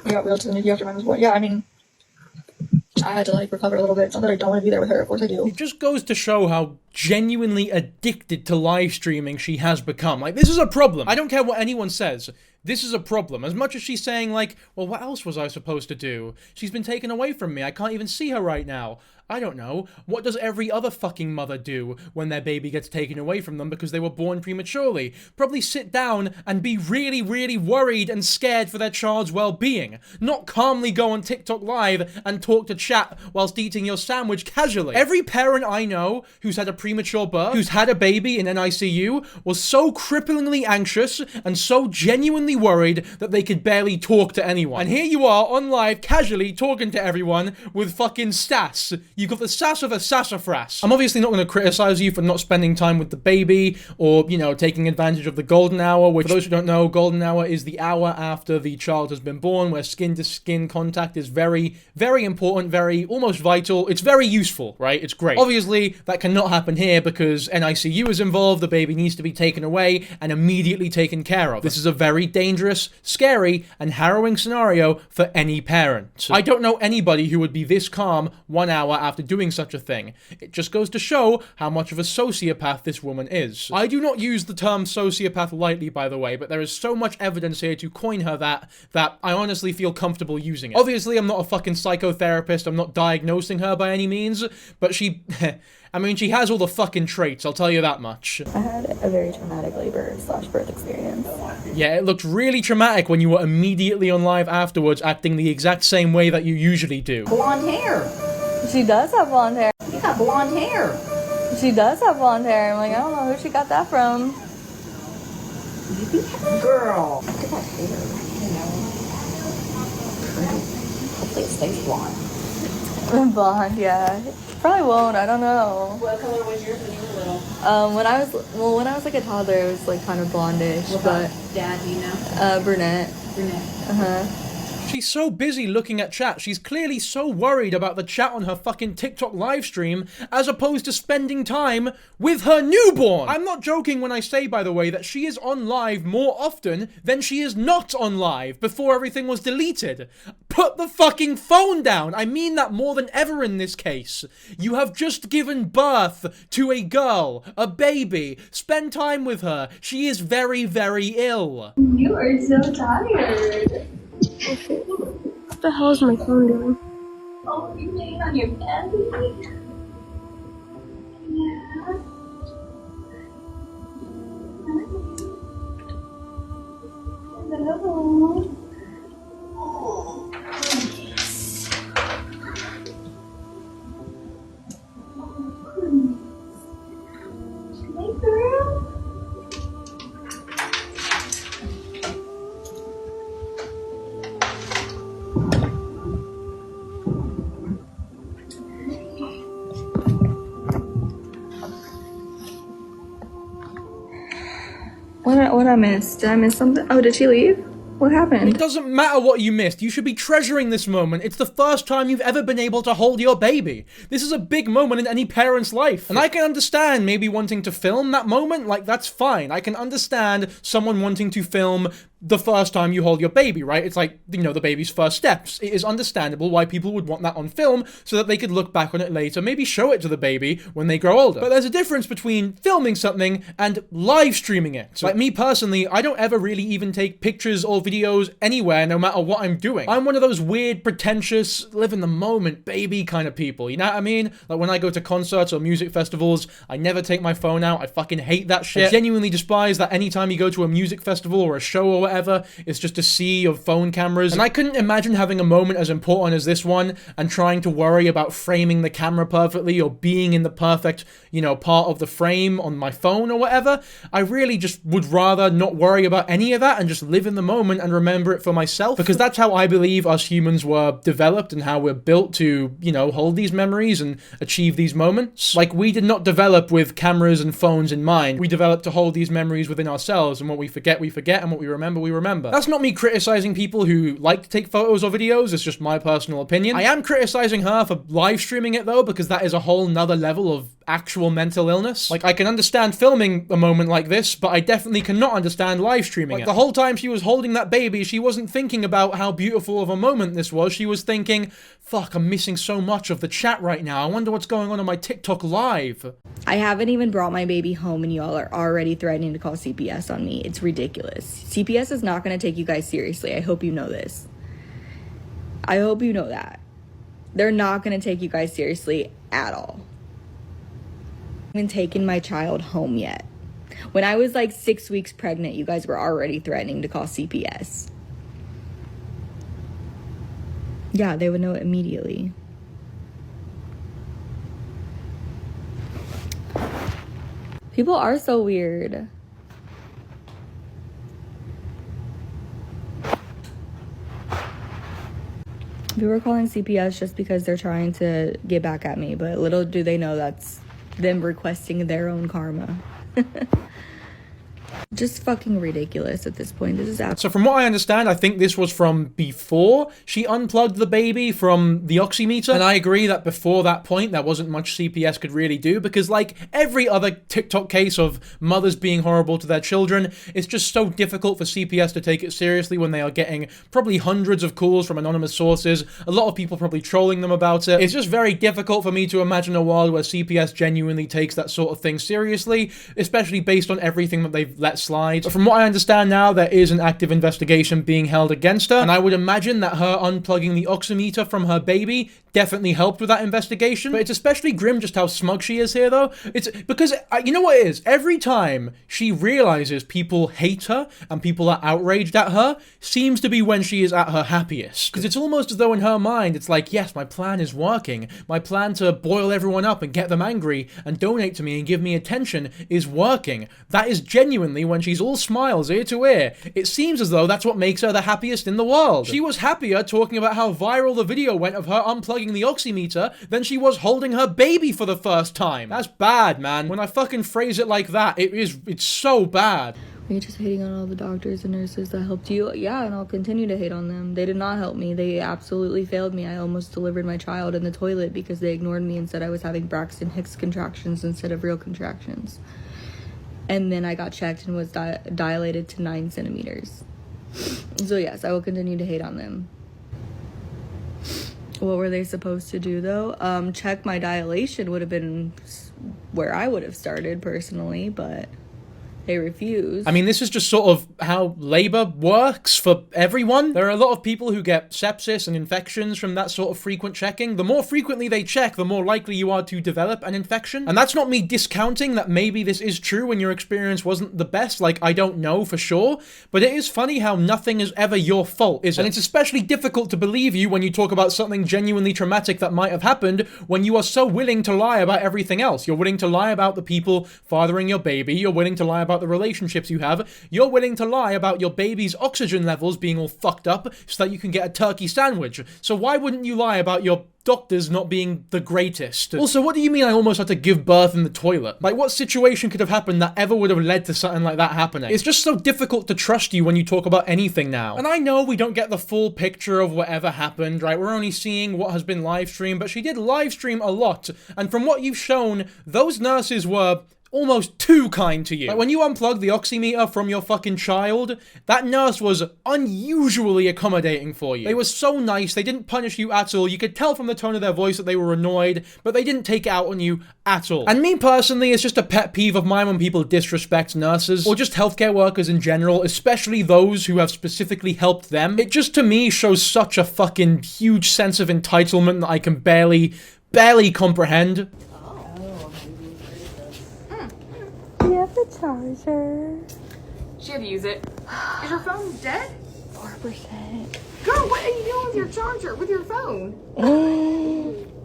I got wheeled to the NICU after mine was born. Yeah, I mean, I had to, like, recover a little bit. It's not that I don't want to be there with her. Of course I do. It just goes to show how genuinely addicted to live streaming she has become. Like, this is a problem. I don't care what anyone says. This is a problem. As much as she's saying, like, well, what else was I supposed to do? She's been taken away from me. I can't even see her right now. I don't know. What does every other fucking mother do when their baby gets taken away from them because they were born prematurely? Probably sit down and be really, really worried and scared for their child's well-being. Not calmly go on TikTok Live and talk to chat whilst eating your sandwich casually. Every parent I know who's had a premature birth, who's had a baby in NICU, was so cripplingly anxious and so genuinely worried that they could barely talk to anyone. And here you are on live casually talking to everyone with fucking sass. You've got the sass of a sassafras. I'm obviously not going to criticize you for not spending time with the baby or, you know, taking advantage of the golden hour, which, for those who don't know, golden hour is the hour after the child has been born, where skin-to-skin contact is very, very important, very, almost vital. It's very useful, right? It's great. Obviously, that cannot happen here because NICU is involved, the baby needs to be taken away and immediately taken care of. This is a very dangerous, scary, and harrowing scenario for any parent. I don't know anybody who would be this calm 1 hour after doing such a thing. It just goes to show how much of a sociopath this woman is. I do not use the term sociopath lightly, by the way, but there is so much evidence here to coin her that I honestly feel comfortable using it. Obviously, I'm not a fucking psychotherapist, I'm not diagnosing her by any means, but she... I mean, she has all the fucking traits, I'll tell you that much. I had a very traumatic labor/birth experience. Yeah, it looked really traumatic when you were immediately on live afterwards acting the exact same way that you usually do. Blonde hair. She does have blonde hair. You got blonde hair. She does have blonde hair. I'm like, I don't know who she got that from. Girl. Look at that hair. You know. Hopefully it stays blonde. Blonde, yeah. Probably won't. I don't know. What color was yours when you were little? When I was like a toddler, it was like kind of blondish, but Dad, do you know? brunette. Brunette. She's so busy looking at chat, she's clearly so worried about the chat on her fucking TikTok live stream, as opposed to spending time with her newborn! I'm not joking when I say, by the way, that she is on live more often than she is not on live before everything was deleted. Put the fucking phone down! I mean that more than ever in this case. You have just given birth to a girl, a baby. Spend time with her. She is very, very ill. You are so tired. What the hell is my phone doing? Oh, you're laying on your belly? Yeah. Hello. Oh, goodness. Oh, goodness. Hey, girl. What I missed? Did I miss something? Oh, did she leave? What happened? It doesn't matter what you missed. You should be treasuring this moment. It's the first time you've ever been able to hold your baby. This is a big moment in any parent's life. And I can understand maybe wanting to film that moment. Like, that's fine. I can understand someone wanting to film the first time you hold your baby, right? It's like, you know, the baby's first steps. It is understandable why people would want that on film so that they could look back on it later, maybe show it to the baby when they grow older. But there's a difference between filming something and live streaming it. So, like me personally, I don't ever really even take pictures or videos anywhere, no matter what I'm doing. I'm one of those weird, pretentious, live in the moment baby kind of people, you know what I mean? Like when I go to concerts or music festivals, I never take my phone out. I fucking hate that shit. I genuinely despise that anytime you go to a music festival or a show or whatever, it's just a sea of phone cameras. And I couldn't imagine having a moment as important as this one and trying to worry about framing the camera perfectly or being in the perfect, you know, part of the frame on my phone or whatever. I really just would rather not worry about any of that and just live in the moment and remember it for myself, because that's how I believe us humans were developed and how we're built to, you know, hold these memories and achieve these moments. Like, we did not develop with cameras and phones in mind. We developed to hold these memories within ourselves, and what we forget, and what we remember. That's not me criticizing people who like to take photos or videos, it's just my personal opinion. I am criticizing her for live streaming it though, because that is a whole nother level of actual mental illness. Like, I can understand filming a moment like this, but I definitely cannot understand live streaming it. The whole time she was holding that baby, she wasn't thinking about how beautiful of a moment this was. She was thinking, fuck, I'm missing so much of the chat right now. I wonder what's going on my TikTok live. I haven't even brought my baby home and y'all are already threatening to call CPS on me. It's ridiculous. CPS is not going to take you guys seriously. I hope you know this. I hope you know that. They're not going to take you guys seriously at all. I haven't taken my child home yet. When I was like 6 weeks pregnant, you guys were already threatening to call CPS. Yeah, they would know it immediately. People are so weird. People are calling CPS just because they're trying to get back at me, but little do they know that's them requesting their own karma. Just fucking ridiculous at this point. This is So from what I understand, I think this was from before she unplugged the baby from the oximeter. And I agree that before that point, there wasn't much CPS could really do, because like every other TikTok case of mothers being horrible to their children, it's just so difficult for CPS to take it seriously when they are getting probably hundreds of calls from anonymous sources, a lot of people probably trolling them about it. It's just very difficult for me to imagine a world where CPS genuinely takes that sort of thing seriously, especially based on everything that they've let slide. But from what I understand now, there is an active investigation being held against her, and I would imagine that her unplugging the oximeter from her baby definitely helped with that investigation. But it's especially grim just how smug she is here, though. It's because, you know what it is? Every time she realizes people hate her and people are outraged at her, seems to be when she is at her happiest. Because it's almost as though in her mind, it's like, yes, my plan is working. My plan to boil everyone up and get them angry and donate to me and give me attention is working. That is genuinely when she's all smiles ear to ear. It seems as though that's what makes her the happiest in the world. She was happier talking about how viral the video went of her unplugging unplugging the oximeter than she was holding her baby for the first time. That's bad, man. When I fucking phrase it like that, it's so bad. Are you just hating on all the doctors and nurses that helped you? Yeah, and I'll continue to hate on them. They did not help me. They absolutely failed me. I almost delivered my child in the toilet because they ignored me and said I was having Braxton Hicks contractions instead of real contractions. And then I got checked and was dilated to 9 centimeters. So yes, I will continue to hate on them. What were they supposed to do though? Check my dilation would have been where I would have started personally, but they refuse. I mean, this is just sort of how labor works for everyone. There are a lot of people who get sepsis and infections from that sort of frequent checking. The more frequently they check, the more likely you are to develop an infection. And that's not me discounting that maybe this is true and your experience wasn't the best. Like, I don't know for sure. But it is funny how nothing is ever your fault, is it? And it's especially difficult to believe you when you talk about something genuinely traumatic that might have happened when you are so willing to lie about everything else. You're willing to lie about the people fathering your baby. You're willing to lie about the relationships you have. You're willing to lie about your baby's oxygen levels being all fucked up so that you can get a turkey sandwich. So why wouldn't you lie about your doctors not being the greatest? Also, what do you mean I almost had to give birth in the toilet? Like, what situation could have happened that ever would have led to something like that happening? It's just so difficult to trust you when you talk about anything now. And I know we don't get the full picture of whatever happened, right? We're only seeing what has been live streamed, but she did live stream a lot. And from what you've shown, those nurses were almost too kind to you. Like, when you unplug the oximeter from your fucking child, that nurse was unusually accommodating for you. They were so nice, they didn't punish you at all. You could tell from the tone of their voice that they were annoyed, but they didn't take it out on you at all. And me personally, it's just a pet peeve of mine when people disrespect nurses, or just healthcare workers in general, especially those who have specifically helped them. It just, to me, shows such a fucking huge sense of entitlement that I can barely comprehend. Do you have the charger? She had to use it. Is your phone dead? 4%. Girl, what are you doing with your charger, with your phone?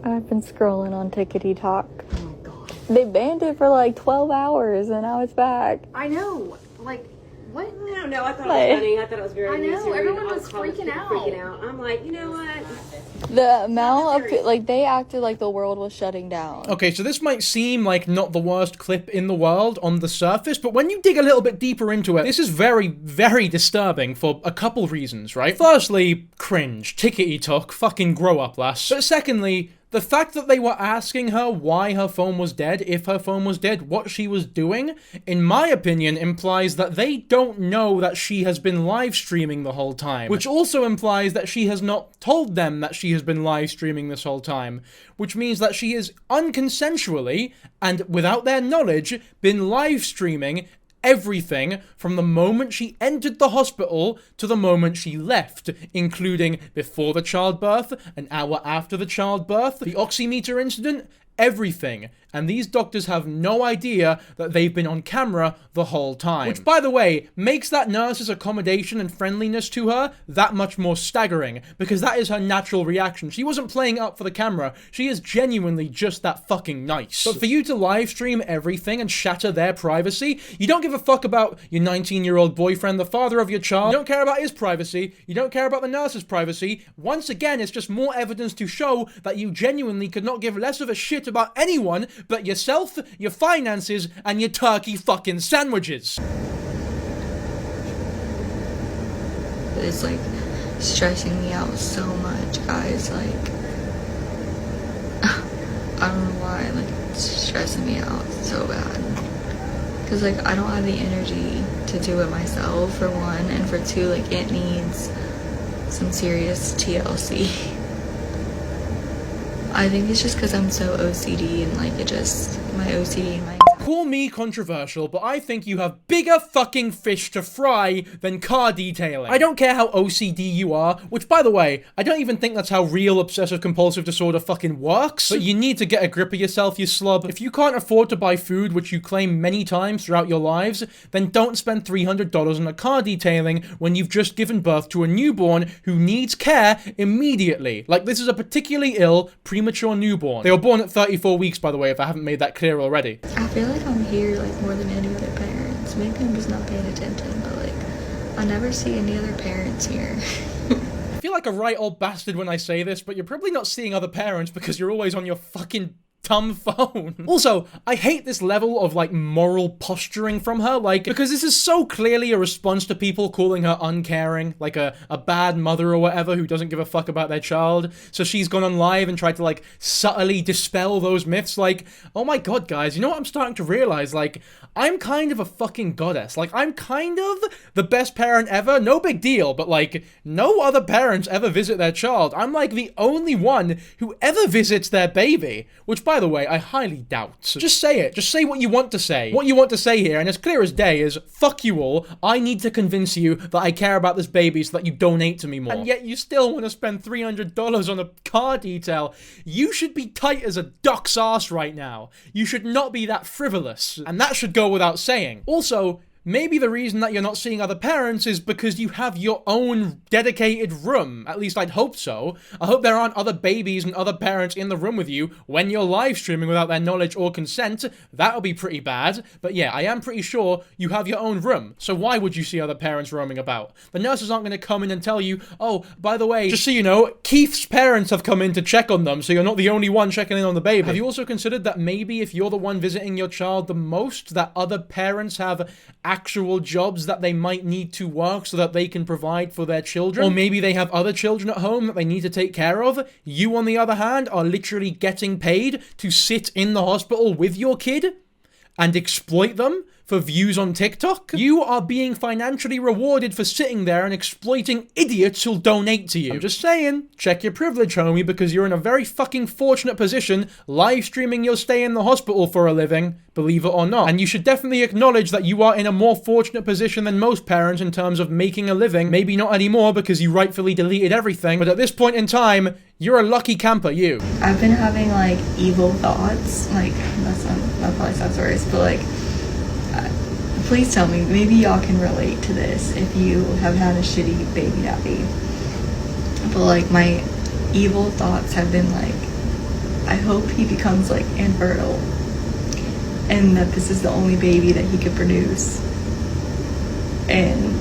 I've been scrolling on TikTok. Oh my god. They banned it for like 12 hours and now it's back. I know. Like, what? I don't know. I thought it was funny. I thought it was very I know. Everyone was freaking out. I'm like, you know what? The amount of, like, they acted like the world was shutting down. Okay, so this might seem like not the worst clip in the world on the surface, but when you dig a little bit deeper into it, this is very, very disturbing for a couple reasons, right? Firstly, cringe. Tickety-tock. Fucking grow up, lass. But secondly, the fact that they were asking her why her phone was dead, if her phone was dead, what she was doing, in my opinion, implies that they don't know that she has been live streaming the whole time. Which also implies that she has not told them that she has been live streaming this whole time. Which means that she is unconsensually, and without their knowledge, been live streaming everything from the moment she entered the hospital to the moment she left, including before the childbirth, an hour after the childbirth, the oximeter incident, everything. And these doctors have no idea that they've been on camera the whole time. Which, by the way, makes that nurse's accommodation and friendliness to her that much more staggering, because that is her natural reaction. She wasn't playing up for the camera. She is genuinely just that fucking nice. But for you to live stream everything and shatter their privacy, you don't give a fuck about your 19-year-old boyfriend, the father of your child. You don't care about his privacy. You don't care about the nurse's privacy. Once again, it's just more evidence to show that you genuinely could not give less of a shit about anyone but yourself, your finances, and your turkey fucking sandwiches. It's like stressing me out so much, guys. Like, I don't know why, like, it's stressing me out so bad. Cause like, I don't have the energy to do it myself, for one, and for two, like, it needs some serious TLC. I think it's just because I'm so OCD and like my OCD and my... Call me controversial, but I think you have bigger fucking fish to fry than car detailing. I don't care how OCD you are, which, by the way, I don't even think that's how real obsessive-compulsive disorder fucking works, but you need to get a grip of yourself, you slub. If you can't afford to buy food, which you claim many times throughout your lives, then don't spend $300 on a car detailing when you've just given birth to a newborn who needs care immediately. Like, this is a particularly ill, premature newborn. They were born at 34 weeks, by the way, if I haven't made that clear already. I feel like I'm here like more than any other parents. Maybe I'm just not paying attention, but like I never see any other parents here. feel like a right old bastard when I say this, but you're probably not seeing other parents because you're always on your fucking dumb phone. Also, I hate this level of like moral posturing from her, like, because this is so clearly a response to people calling her uncaring, like a bad mother or whatever who doesn't give a fuck about their child. So she's gone on live and tried to like subtly dispel those myths. Like, oh my god, guys, you know what I'm starting to realize? Like, I'm kind of a fucking goddess. Like, I'm kind of the best parent ever. No big deal, but like, no other parents ever visit their child. I'm like the only one who ever visits their baby, which by the way, I highly doubt. Just say it. Just say what you want to say. What you want to say here, and as clear as day, is fuck you all. I need to convince you that I care about this baby so that you donate to me more. And yet you still want to spend $300 on a car detail. You should be tight as a duck's ass right now. You should not be that frivolous. And that should go without saying. Also, maybe the reason that you're not seeing other parents is because you have your own dedicated room. At least I'd hope so. I hope there aren't other babies and other parents in the room with you when you're live streaming without their knowledge or consent. That'll be pretty bad. But yeah, I am pretty sure you have your own room. So why would you see other parents roaming about? The nurses aren't going to come in and tell you, oh, by the way, just so you know, Keith's parents have come in to check on them, so you're not the only one checking in on the baby. Have you also considered that maybe if you're the one visiting your child the most, that other parents have actual jobs that they might need to work so that they can provide for their children? Or maybe they have other children at home that they need to take care of. You, on the other hand, are literally getting paid to sit in the hospital with your kid and exploit them for views on TikTok. You are being financially rewarded for sitting there and exploiting idiots who'll donate to you. I'm just saying, check your privilege, homie, because you're in a very fucking fortunate position live streaming your stay in the hospital for a living, believe it or not. And you should definitely acknowledge that you are in a more fortunate position than most parents in terms of making a living. Maybe not anymore because you rightfully deleted everything, but at this point in time, you're a lucky camper, you. I've been having like evil thoughts, like that probably sounds worse, but like, please tell me, maybe y'all can relate to this if you have had a shitty baby daddy. But like, my evil thoughts have been like, I hope he becomes like infertile and that this is the only baby that he could produce and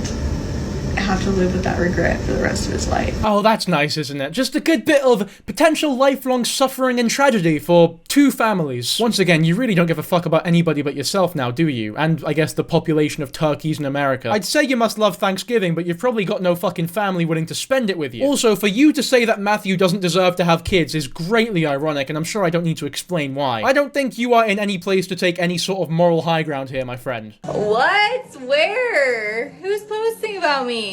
have to live with that regret for the rest of his life. Oh, that's nice, isn't it? Just a good bit of potential lifelong suffering and tragedy for two families. Once again, you really don't give a fuck about anybody but yourself now, do you? And I guess the population of turkeys in America. I'd say you must love Thanksgiving, but you've probably got no fucking family willing to spend it with you. Also, for you to say that Matthew doesn't deserve to have kids is greatly ironic, and I'm sure I don't need to explain why. I don't think you are in any place to take any sort of moral high ground here, my friend. What? Where? Who's posting about me?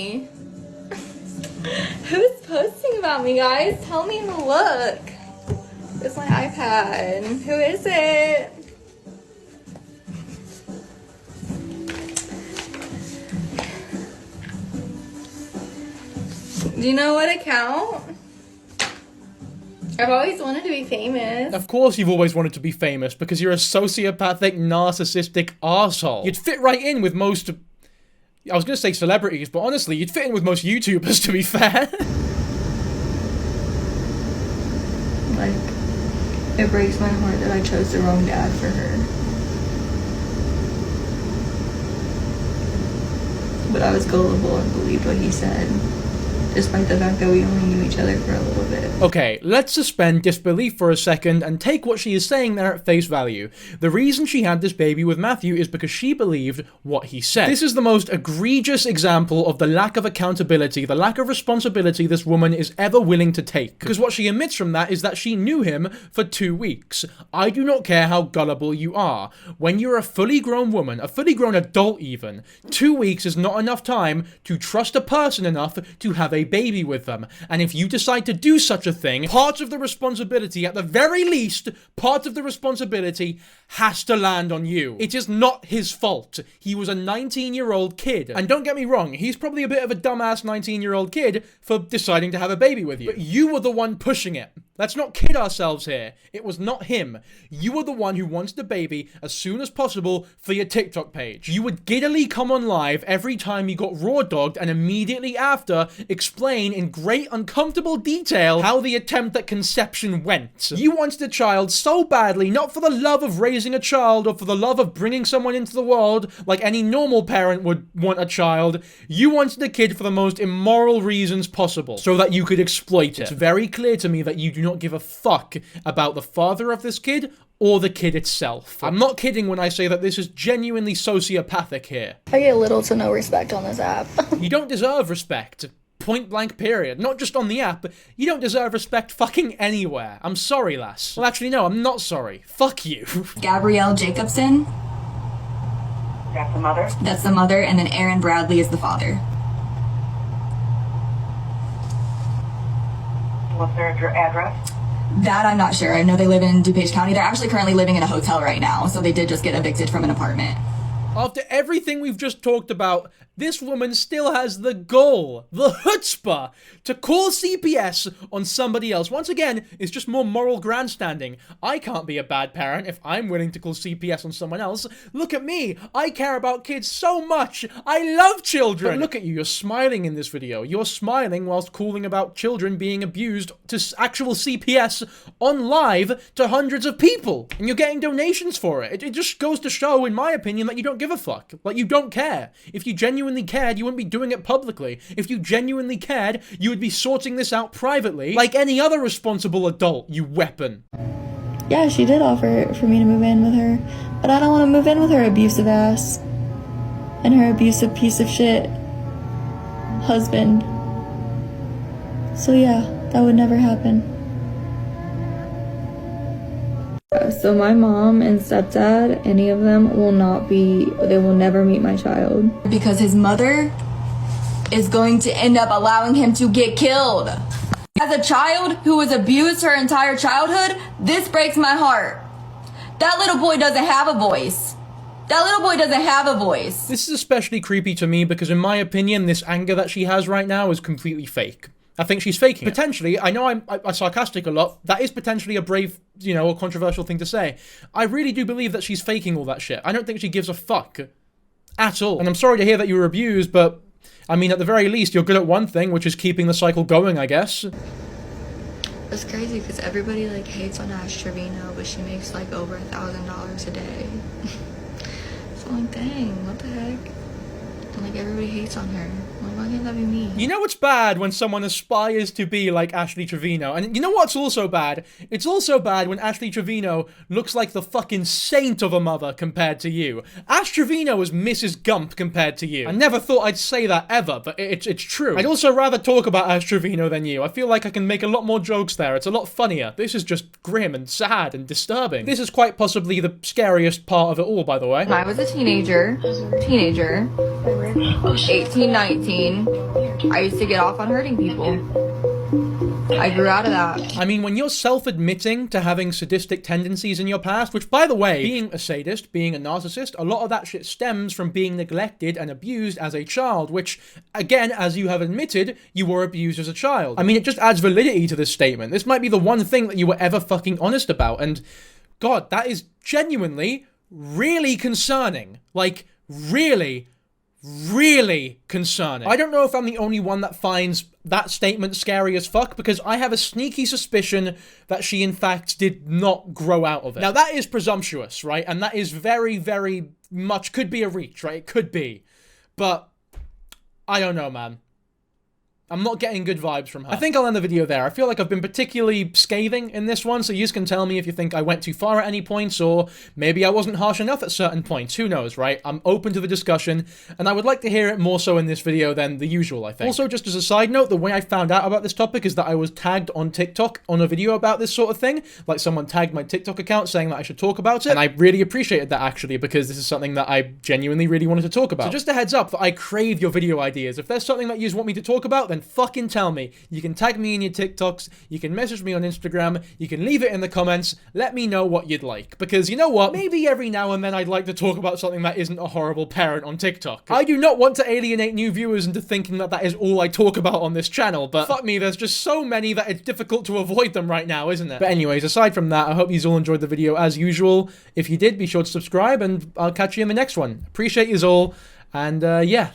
Who's posting about me, guys? Tell me to look. It's my iPad. Who is it? Do you know what account? I've always wanted to be famous. Of course you've always wanted to be famous, because you're a sociopathic, narcissistic arsehole. You'd fit right in with most... I was gonna say celebrities, but honestly, you'd fit in with most YouTubers, to be fair. Like, it breaks my heart that I chose the wrong dad for her. But I was gullible and believed what he said, despite the fact that we only knew each other for a little bit. Okay, let's suspend disbelief for a second and take what she is saying there at face value. The reason she had this baby with Matthew is because she believed what he said. This is the most egregious example of the lack of accountability, the lack of responsibility this woman is ever willing to take. Because what she admits from that is that she knew him for 2 weeks. I do not care how gullible you are. When you're a fully grown woman, a fully grown adult even, 2 weeks is not enough time to trust a person enough to have a baby with them. And if you decide to do such a thing, part of the responsibility, at the very least, part of the responsibility has to land on you. It is not his fault. He was a 19-year-old kid. And don't get me wrong, he's probably a bit of a dumbass 19-year-old kid for deciding to have a baby with you. But you were the one pushing it. Let's not kid ourselves here. It was not him. You were the one who wanted a baby as soon as possible for your TikTok page. You would giddily come on live every time you got raw dogged and immediately after explain in great uncomfortable detail how the attempt at conception went. You wanted a child so badly, not for the love of raising a child or for the love of bringing someone into the world like any normal parent would want a child. You wanted a kid for the most immoral reasons possible so that you could exploit it. It's very clear to me that you do not give a fuck about the father of this kid or the kid itself. I'm not kidding when I say that this is genuinely sociopathic here. I get little to no respect on this app. You don't deserve respect. Point blank period. Not just on the app, but you don't deserve respect fucking anywhere. I'm sorry, lass. Well, actually, no, I'm not sorry. Fuck you. Gabrielle Jacobson. That's the mother. That's the mother, and then Aaron Bradley is the father. What's their address? That I'm not sure. I know they live in DuPage County. They're actually currently living in a hotel right now, so they did just get evicted from an apartment. After everything we've just talked about, this woman still has the gall, the chutzpah, to call CPS on somebody else. Once again, it's just more moral grandstanding. I can't be a bad parent if I'm willing to call CPS on someone else. Look at me. I care about kids so much. I love children. But look at you. You're smiling in this video. You're smiling whilst calling about children being abused to actual CPS on live to hundreds of people. And you're getting donations for it. It just goes to show, in my opinion, that you don't give a fuck. Like, you don't care. If you genuinely cared, you wouldn't be doing it publicly. If you genuinely cared, you would be sorting this out privately, like any other responsible adult, you weapon. Yeah, she did offer for me to move in with her, but I don't want to move in with her abusive ass and her abusive piece of shit husband. So yeah, that would never happen. So my mom and stepdad, any of them they will never meet my child. Because his mother is going to end up allowing him to get killed. As a child who was abused her entire childhood, this breaks my heart. That little boy doesn't have a voice. That little boy doesn't have a voice. This is especially creepy to me because, in my opinion, this anger that she has right now is completely fake. I think she's faking it. Potentially, I know I'm sarcastic a lot. That is potentially a brave, a controversial thing to say. I really do believe that she's faking all that shit. I don't think she gives a fuck. At all. And I'm sorry to hear that you were abused, but, I mean, at the very least, you're good at one thing, which is keeping the cycle going, I guess. It's crazy because everybody hates on Ash Trevino, but she makes over $1,000 a day. So dang, what the heck? And everybody hates on her. Why can't that be me? You know what's bad when someone aspires to be like Ashley Trevino? And you know what's also bad? It's also bad when Ashley Trevino looks like the fucking saint of a mother compared to you. Ash Trevino is Mrs. Gump compared to you. I never thought I'd say that ever, but it's true. I'd also rather talk about Ash Trevino than you. I feel like I can make a lot more jokes there. It's a lot funnier. This is just grim and sad and disturbing. This is quite possibly the scariest part of it all, by the way. When I was a teenager, 18, 19, I used to get off on hurting people. I grew out of that. I mean, when you're self-admitting to having sadistic tendencies in your past, which, by the way, being a sadist, being a narcissist, a lot of that shit stems from being neglected and abused as a child, which, again, as you have admitted, you were abused as a child. I mean, it just adds validity to this statement. This might be the one thing that you were ever fucking honest about, and God, that is genuinely really concerning. Really concerning. I don't know if I'm the only one that finds that statement scary as fuck, because I have a sneaky suspicion that she in fact did not grow out of it. Now that is presumptuous, right? And that is very, very much could be a reach, right? It could be. But I don't know, man. I'm not getting good vibes from her. I think I'll end the video there. I feel like I've been particularly scathing in this one, so you can tell me if you think I went too far at any points, or maybe I wasn't harsh enough at certain points. Who knows, right? I'm open to the discussion, and I would like to hear it more so in this video than the usual, I think. Also, just as a side note, the way I found out about this topic is that I was tagged on TikTok on a video about this sort of thing. Like, someone tagged my TikTok account saying that I should talk about it, and I really appreciated that, actually, because this is something that I genuinely really wanted to talk about. So just a heads up that I crave your video ideas. If there's something that you want me to talk about, then then fucking tell me. You can tag me in your TikToks, you can message me on Instagram, you can leave it in the comments, let me know what you'd like. Because you know what? Maybe every now and then I'd like to talk about something that isn't a horrible parent on TikTok. I do not want to alienate new viewers into thinking that that is all I talk about on this channel, but fuck me, there's just so many that it's difficult to avoid them right now, isn't it? But anyways, aside from that, I hope you all enjoyed the video as usual. If you did, be sure to subscribe, and I'll catch you in the next one. Appreciate you all, and yeah.